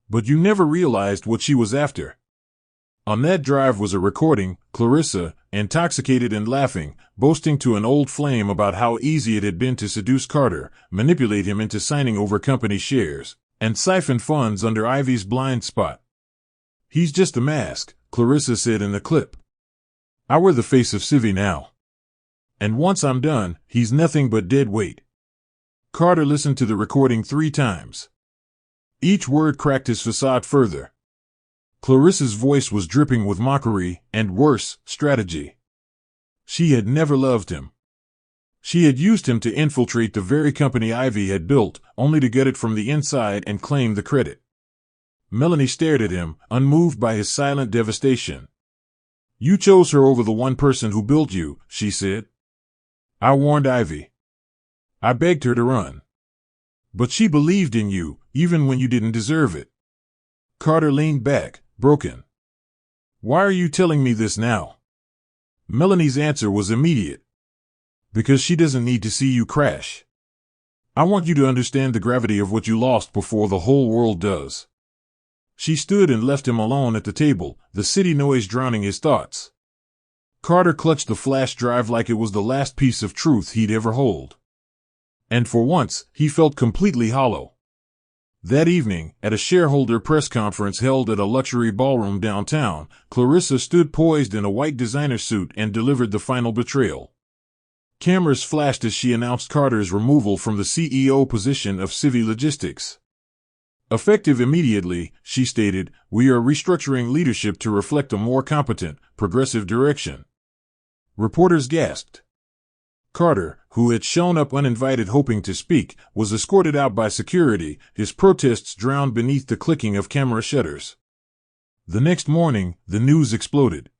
But you never realized what she was after." On that drive was a recording, Clarissa, intoxicated and laughing, boasting to an old flame about how easy it had been to seduce Carter, manipulate him into signing over company shares, and siphon funds under Ivy's blind spot. "He's just a mask," Clarissa said in the clip. "I wear the face of Civvy now. And once I'm done, he's nothing but dead weight." Carter listened to the recording 3 times. Each word cracked his facade further. Clarissa's voice was dripping with mockery and, worse, strategy. She had never loved him. She had used him to infiltrate the very company Ivy had built, only to get it from the inside and claim the credit. Melanie stared at him, unmoved by his silent devastation. "You chose her over the one person who built you," she said. "I warned Ivy. I begged her to run. But she believed in you, even when you didn't deserve it." Carter leaned back, broken. "Why are you telling me this now?" Melanie's answer was immediate. "Because she doesn't need to see you crash. I want you to understand the gravity of what you lost before the whole world does." She stood and left him alone at the table, the city noise drowning his thoughts. Carter clutched the flash drive like it was the last piece of truth he'd ever hold. And for once, he felt completely hollow. That evening, at a shareholder press conference held at a luxury ballroom downtown, Clarissa stood poised in a white designer suit and delivered the final betrayal. Cameras flashed as she announced Carter's removal from the CEO position of Civvy Logistics. Effective immediately, she stated, "We are restructuring leadership to reflect a more competent, progressive direction." Reporters gasped. Carter, who had shown up uninvited hoping to speak, was escorted out by security, his protests drowned beneath the clicking of camera shutters. The next morning, the news exploded.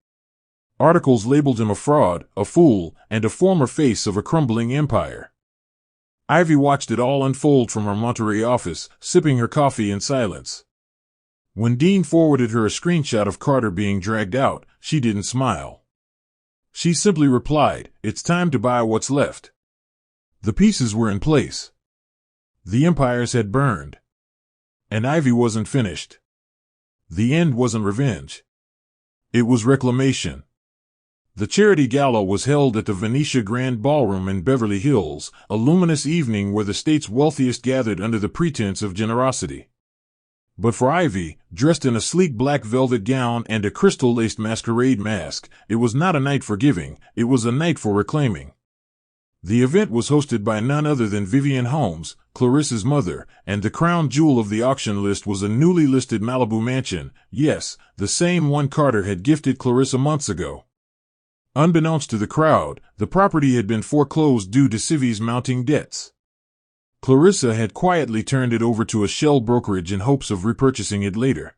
Articles labeled him a fraud, a fool, and a former face of a crumbling empire. Ivy watched it all unfold from her Monterey office, sipping her coffee in silence. When Dean forwarded her a screenshot of Carter being dragged out, she didn't smile. She simply replied, "It's time to buy what's left." The pieces were in place. The empires had burned. And Ivy wasn't finished. The end wasn't revenge. It was reclamation. The charity gala was held at the Venetia Grand Ballroom in Beverly Hills, a luminous evening where the state's wealthiest gathered under the pretense of generosity. But for Ivy, dressed in a sleek black velvet gown and a crystal-laced masquerade mask, it was not a night for giving, it was a night for reclaiming. The event was hosted by none other than Vivian Holmes, Clarissa's mother, and the crown jewel of the auction list was a newly listed Malibu mansion, yes, the same one Carter had gifted Clarissa months ago. Unbeknownst to the crowd, the property had been foreclosed due to Civi's mounting debts. Clarissa had quietly turned it over to a shell brokerage in hopes of repurchasing it later.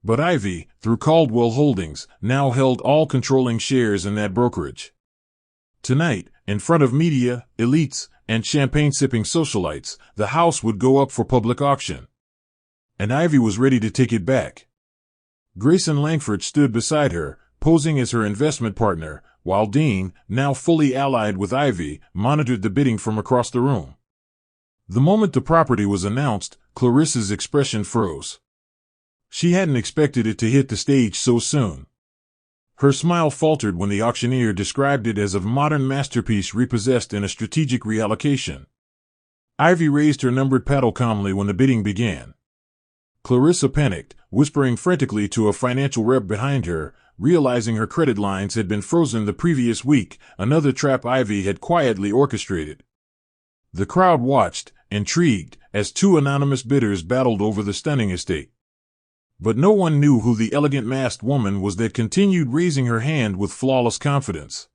But Ivy, through Caldwell Holdings, now held all controlling shares in that brokerage. Tonight, in front of media, elites, and champagne-sipping socialites, the house would go up for public auction. And Ivy was ready to take it back. Grayson Langford stood beside her, posing as her investment partner, while Dean, now fully allied with Ivy, monitored the bidding from across the room. The moment the property was announced, Clarissa's expression froze. She hadn't expected it to hit the stage so soon. Her smile faltered when the auctioneer described it as a modern masterpiece repossessed in a strategic reallocation. Ivy raised her numbered paddle calmly when the bidding began. Clarissa panicked, whispering frantically to a financial rep behind her, realizing her credit lines had been frozen the previous week, another trap Ivy had quietly orchestrated. The crowd watched, intrigued, as two anonymous bidders battled over the stunning estate. But no one knew who the elegant masked woman was that continued raising her hand with flawless confidence.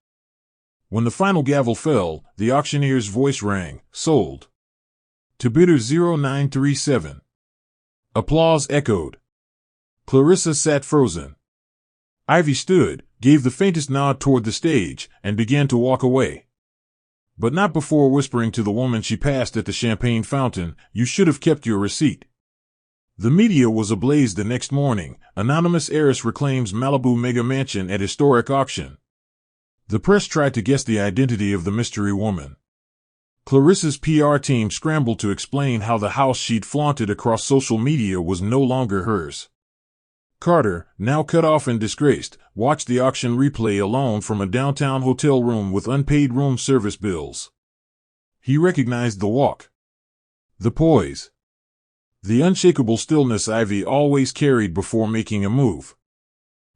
When the final gavel fell, the auctioneer's voice rang, "Sold. To bidder 0937. Applause echoed. Clarissa sat frozen. Ivy stood, gave the faintest nod toward the stage, and began to walk away. But not before whispering to the woman she passed at the champagne fountain, "You should have kept your receipt." The media was ablaze the next morning. Anonymous heiress reclaims Malibu mega mansion at historic auction. The press tried to guess the identity of the mystery woman. Clarissa's PR team scrambled to explain how the house she'd flaunted across social media was no longer hers. Carter, now cut off and disgraced, watched the auction replay alone from a downtown hotel room with unpaid room service bills. He recognized the walk, the poise, the unshakable stillness Ivy always carried before making a move.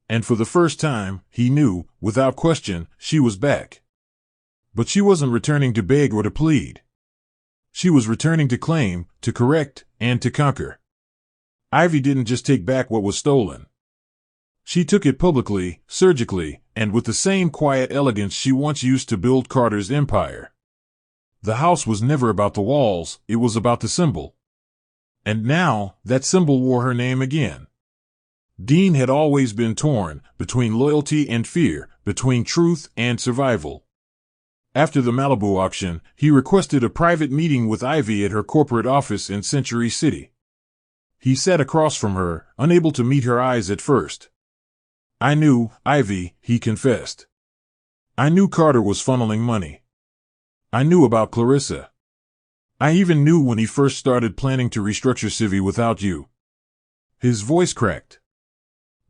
And for the first time, he knew, without question, she was back. But she wasn't returning to beg or to plead. She was returning to claim, to correct, and to conquer. Ivy didn't just take back what was stolen. She took it publicly, surgically, and with the same quiet elegance she once used to build Carter's empire. The house was never about the walls, it was about the symbol. And now, that symbol wore her name again. Dean had always been torn, between loyalty and fear, between truth and survival. After the Malibu auction, he requested a private meeting with Ivy at her corporate office in Century City. He sat across from her, unable to meet her eyes at first. "I knew, Ivy," he confessed. "I knew Carter was funneling money. I knew about Clarissa. I even knew when he first started planning to restructure Civi without you." His voice cracked.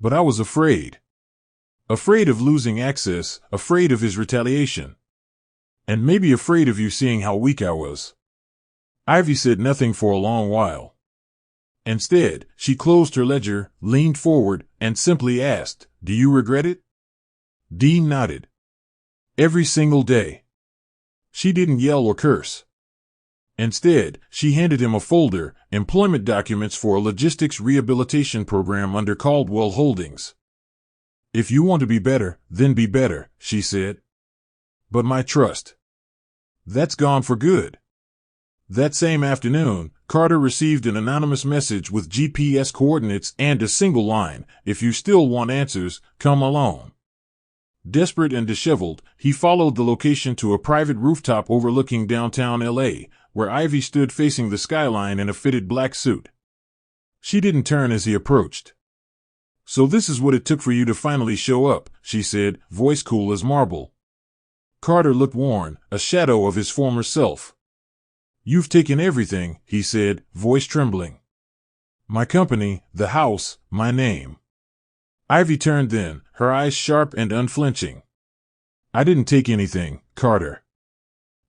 "But I was afraid. Afraid of losing access, afraid of his retaliation. And maybe afraid of you seeing how weak I was." Ivy said nothing for a long while. Instead, she closed her ledger, leaned forward, and simply asked, "Do you regret it?" Dean nodded. "Every single day." She didn't yell or curse. Instead, she handed him a folder, employment documents for a logistics rehabilitation program under Caldwell Holdings. "If you want to be better, then be better," she said. "But my trust, that's gone for good." That same afternoon, Carter received an anonymous message with GPS coordinates and a single line, "If you still want answers, come along." Desperate and disheveled, he followed the location to a private rooftop overlooking downtown LA, where Ivy stood facing the skyline in a fitted black suit. She didn't turn as he approached. "So this is what it took for you to finally show up," she said, voice cool as marble. Carter looked worn, a shadow of his former self. "You've taken everything," he said, voice trembling. "My company, the house, my name." Ivy turned then, her eyes sharp and unflinching. "I didn't take anything, Carter.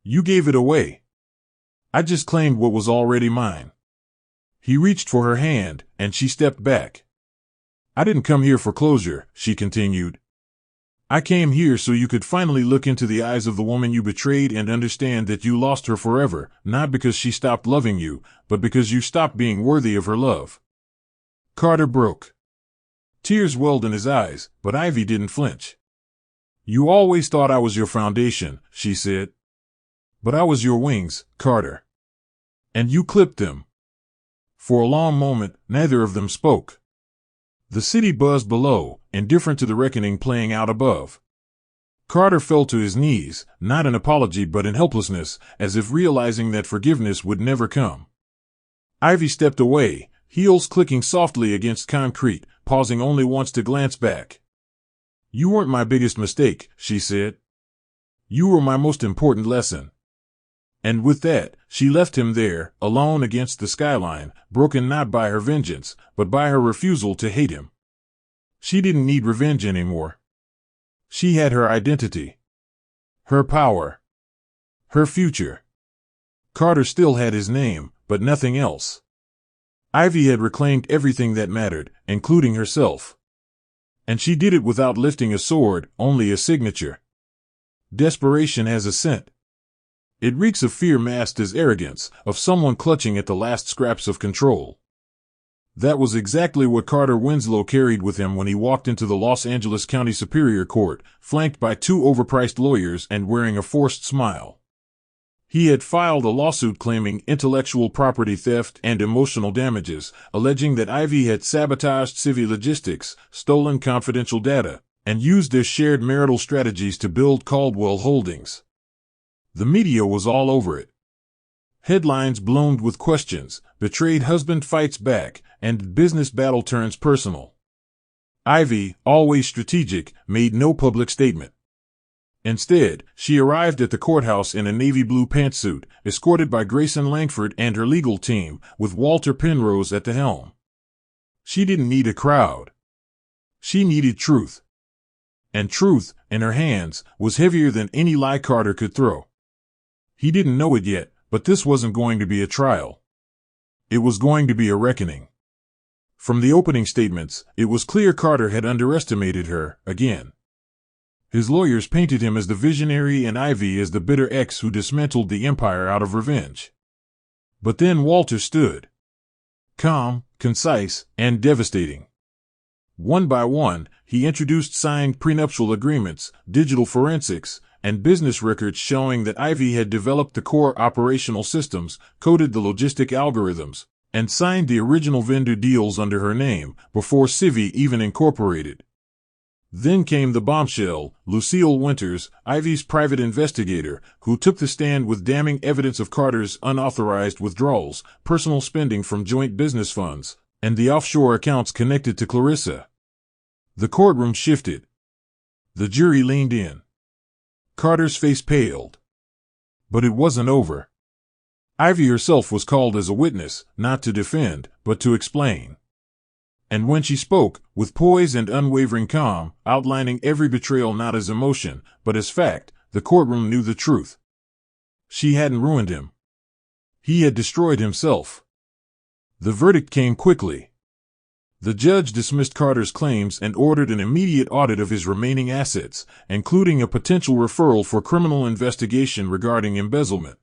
You gave it away. I just claimed what was already mine." He reached for her hand, and she stepped back. "I didn't come here for closure," she continued. "I came here so you could finally look into the eyes of the woman you betrayed and understand that you lost her forever, not because she stopped loving you, but because you stopped being worthy of her love." Carter broke. Tears welled in his eyes, but Ivy didn't flinch. "You always thought I was your foundation," she said. "But I was your wings, Carter. And you clipped them." For a long moment, neither of them spoke. The city buzzed below, indifferent to the reckoning playing out above. Carter fell to his knees, not in apology but in helplessness, as if realizing that forgiveness would never come. Ivy stepped away, heels clicking softly against concrete, pausing only once to glance back. "You weren't my biggest mistake," she said. "You were my most important lesson." And with that, she left him there, alone against the skyline, broken not by her vengeance, but by her refusal to hate him. She didn't need revenge anymore. She had her identity, her power, her future. Carter still had his name, but nothing else. Ivy had reclaimed everything that mattered, including herself. And she did it without lifting a sword, only a signature. Desperation has a scent. It reeks of fear masked as arrogance, of someone clutching at the last scraps of control. That was exactly what Carter Winslow carried with him when he walked into the Los Angeles County Superior Court, flanked by 2 overpriced lawyers and wearing a forced smile. He had filed a lawsuit claiming intellectual property theft and emotional damages, alleging that Ivy had sabotaged Civi Logistics, stolen confidential data, and used their shared marital strategies to build Caldwell Holdings. The media was all over it. Headlines bloomed with questions: betrayed husband fights back, and business battle turns personal. Ivy, always strategic, made no public statement. Instead, she arrived at the courthouse in a navy blue pantsuit, escorted by Grayson Langford and her legal team, with Walter Penrose at the helm. She didn't need a crowd. She needed truth. And truth, in her hands, was heavier than any lie Carter could throw. He didn't know it yet, but this wasn't going to be a trial. It was going to be a reckoning. From the opening statements, it was clear Carter had underestimated her, again. His lawyers painted him as the visionary and Ivy as the bitter ex who dismantled the empire out of revenge. But then Walter stood. Calm, concise, and devastating. One by one, he introduced signed prenuptial agreements, digital forensics, and business records showing that Ivy had developed the core operational systems, coded the logistic algorithms, and signed the original vendor deals under her name, before Civi even incorporated. Then came the bombshell: Lucille Winters, Ivy's private investigator, who took the stand with damning evidence of Carter's unauthorized withdrawals, personal spending from joint business funds, and the offshore accounts connected to Clarissa. The courtroom shifted. The jury leaned in. Carter's face paled. But it wasn't over. Ivy herself was called as a witness, not to defend, but to explain. And when she spoke, with poise and unwavering calm, outlining every betrayal not as emotion, but as fact, the courtroom knew the truth. She hadn't ruined him. He had destroyed himself. The verdict came quickly. The judge dismissed Carter's claims and ordered an immediate audit of his remaining assets, including a potential referral for criminal investigation regarding embezzlement.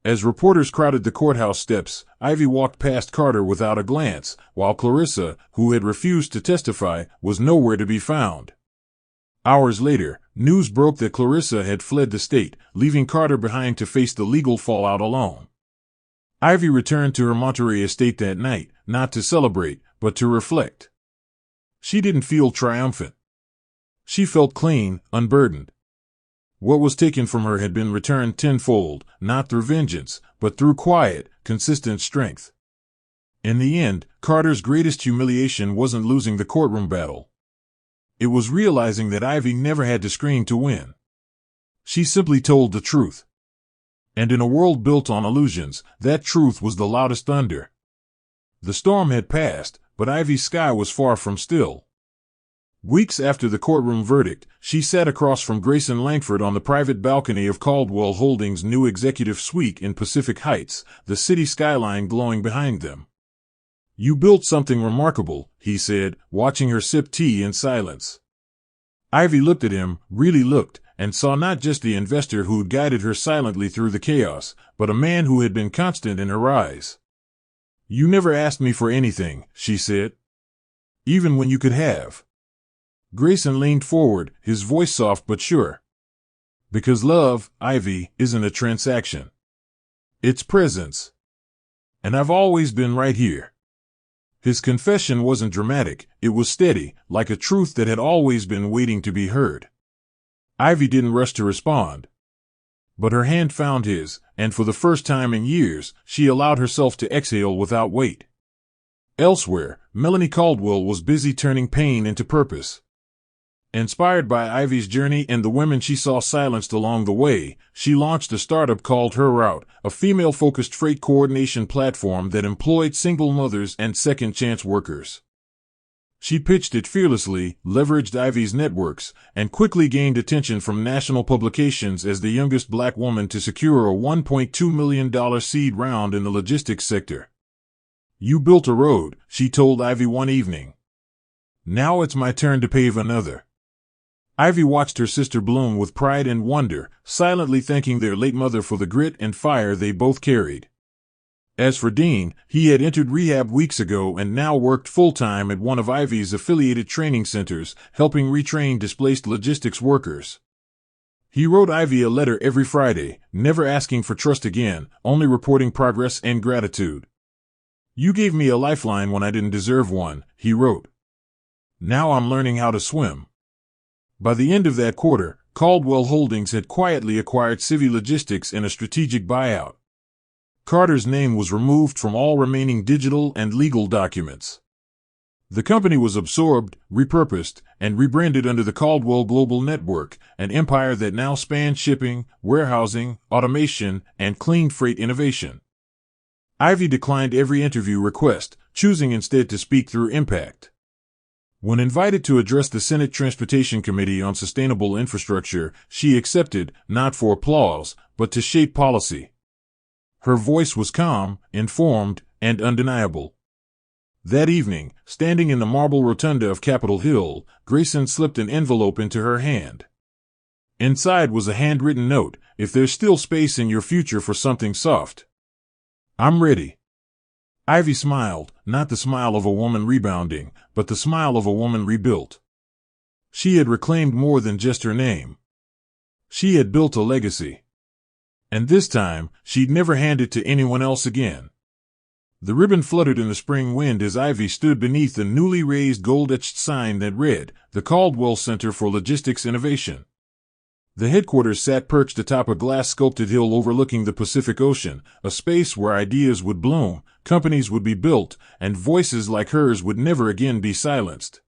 As reporters crowded the courthouse steps, Ivy walked past Carter without a glance, while Clarissa, who had refused to testify, was nowhere to be found. Hours later, news broke that Clarissa had fled the state, leaving Carter behind to face the legal fallout alone. Ivy returned to her Monterey estate that night, not to celebrate, but to reflect. She didn't feel triumphant. She felt clean, unburdened. What was taken from her had been returned tenfold, not through vengeance, but through quiet, consistent strength. In the end, Carter's greatest humiliation wasn't losing the courtroom battle. It was realizing that Ivy never had to scream to win. She simply told the truth. And in a world built on illusions, that truth was the loudest thunder. The storm had passed, but Ivy's sky was far from still. Weeks after the courtroom verdict, she sat across from Grayson Langford on the private balcony of Caldwell Holdings' new executive suite in Pacific Heights, the city skyline glowing behind them. "You built something remarkable," he said, watching her sip tea in silence. Ivy looked at him, really looked, and saw not just the investor who'd guided her silently through the chaos, but a man who had been constant in her rise. "You never asked me for anything," she said. "Even when you could have." Grayson leaned forward, his voice soft but sure. "Because love, Ivy, isn't a transaction. It's presence. And I've always been right here." His confession wasn't dramatic, it was steady, like a truth that had always been waiting to be heard. Ivy didn't rush to respond. But her hand found his, and for the first time in years, she allowed herself to exhale without weight. Elsewhere, Melanie Caldwell was busy turning pain into purpose. Inspired by Ivy's journey and the women she saw silenced along the way, she launched a startup called Her Route, a female-focused freight coordination platform that employed single mothers and second-chance workers. She pitched it fearlessly, leveraged Ivy's networks, and quickly gained attention from national publications as the youngest black woman to secure a $1.2 million seed round in the logistics sector. "You built a road," she told Ivy one evening. "Now it's my turn to pave another." Ivy watched her sister bloom with pride and wonder, silently thanking their late mother for the grit and fire they both carried. As for Dean, he had entered rehab weeks ago and now worked full-time at one of Ivy's affiliated training centers, helping retrain displaced logistics workers. He wrote Ivy a letter every Friday, never asking for trust again, only reporting progress and gratitude. "You gave me a lifeline when I didn't deserve one," he wrote. "Now I'm learning how to swim." By the end of that quarter, Caldwell Holdings had quietly acquired Civi Logistics in a strategic buyout. Carter's name was removed from all remaining digital and legal documents. The company was absorbed, repurposed, and rebranded under the Caldwell Global Network, an empire that now spanned shipping, warehousing, automation, and clean freight innovation. Ivy declined every interview request, choosing instead to speak through impact. When invited to address the Senate Transportation Committee on Sustainable Infrastructure, she accepted, not for applause, but to shape policy. Her voice was calm, informed, and undeniable. That evening, standing in the marble rotunda of Capitol Hill, Grayson slipped an envelope into her hand. Inside was a handwritten note, "If there's still space in your future for something soft, I'm ready." Ivy smiled, not the smile of a woman rebounding, but the smile of a woman rebuilt. She had reclaimed more than just her name. She had built a legacy. And this time, she'd never hand it to anyone else again. The ribbon fluttered in the spring wind as Ivy stood beneath the newly raised gold-etched sign that read, "The Caldwell Center for Logistics Innovation." The headquarters sat perched atop a glass-sculpted hill overlooking the Pacific Ocean, a space where ideas would bloom, companies would be built, and voices like hers would never again be silenced.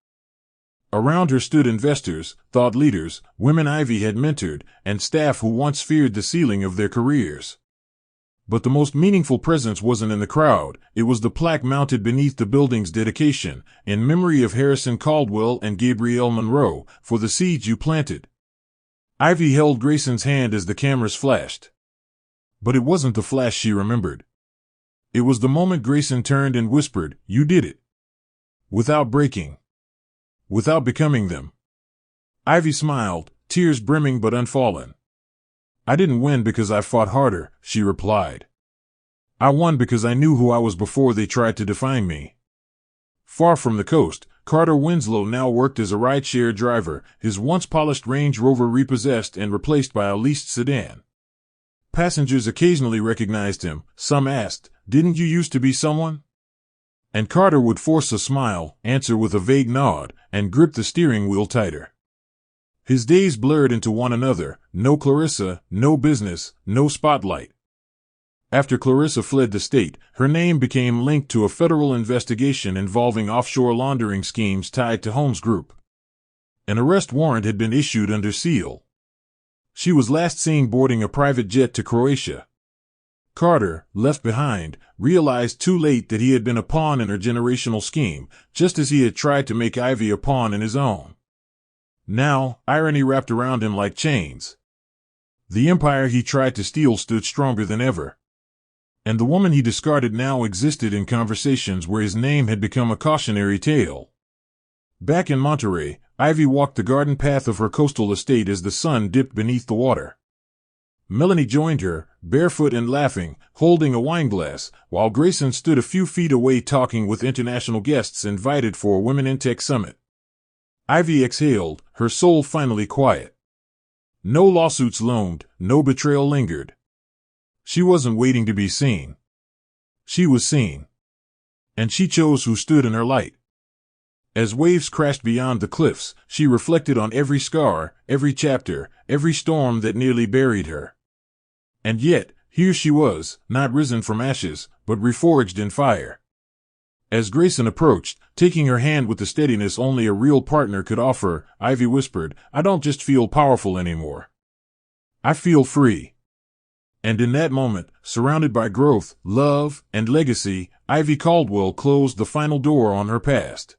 Around her stood investors, thought leaders, women Ivy had mentored, and staff who once feared the ceiling of their careers. But the most meaningful presence wasn't in the crowd, it was the plaque mounted beneath the building's dedication, in memory of Harrison Caldwell and Gabrielle Monroe, for the seeds you planted. Ivy held Grayson's hand as the cameras flashed. But it wasn't the flash she remembered. It was the moment Grayson turned and whispered, "You did it." Without breaking. Without becoming them. Ivy smiled, tears brimming but unfallen. "I didn't win because I fought harder," she replied. "I won because I knew who I was before they tried to define me." Far from the coast, Carter Winslow now worked as a rideshare driver, his once polished Range Rover repossessed and replaced by a leased sedan. Passengers occasionally recognized him. Some asked, "Didn't you used to be someone?" And Carter would force a smile, answer with a vague nod, and grip the steering wheel tighter. His days blurred into one another, no Clarissa, no business, no spotlight. After Clarissa fled the state, her name became linked to a federal investigation involving offshore laundering schemes tied to Holmes Group. An arrest warrant had been issued under seal. She was last seen boarding a private jet to Croatia. Carter, left behind, realized too late that he had been a pawn in her generational scheme, just as he had tried to make Ivy a pawn in his own. Now, irony wrapped around him like chains. The empire he tried to steal stood stronger than ever. And the woman he discarded now existed in conversations where his name had become a cautionary tale. Back in Monterey, Ivy walked the garden path of her coastal estate as the sun dipped beneath the water. Melanie joined her, barefoot and laughing, holding a wineglass, while Grayson stood a few feet away talking with international guests invited for a Women in Tech Summit. Ivy exhaled, her soul finally quiet. No lawsuits loomed, no betrayal lingered. She wasn't waiting to be seen. She was seen. And she chose who stood in her light. As waves crashed beyond the cliffs, she reflected on every scar, every chapter, every storm that nearly buried her. And yet, here she was, not risen from ashes, but reforged in fire. As Grayson approached, taking her hand with the steadiness only a real partner could offer, Ivy whispered, "I don't just feel powerful anymore. I feel free." And in that moment, surrounded by growth, love, and legacy, Ivy Caldwell closed the final door on her past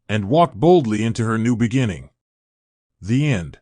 and walked boldly into her new beginning. The end.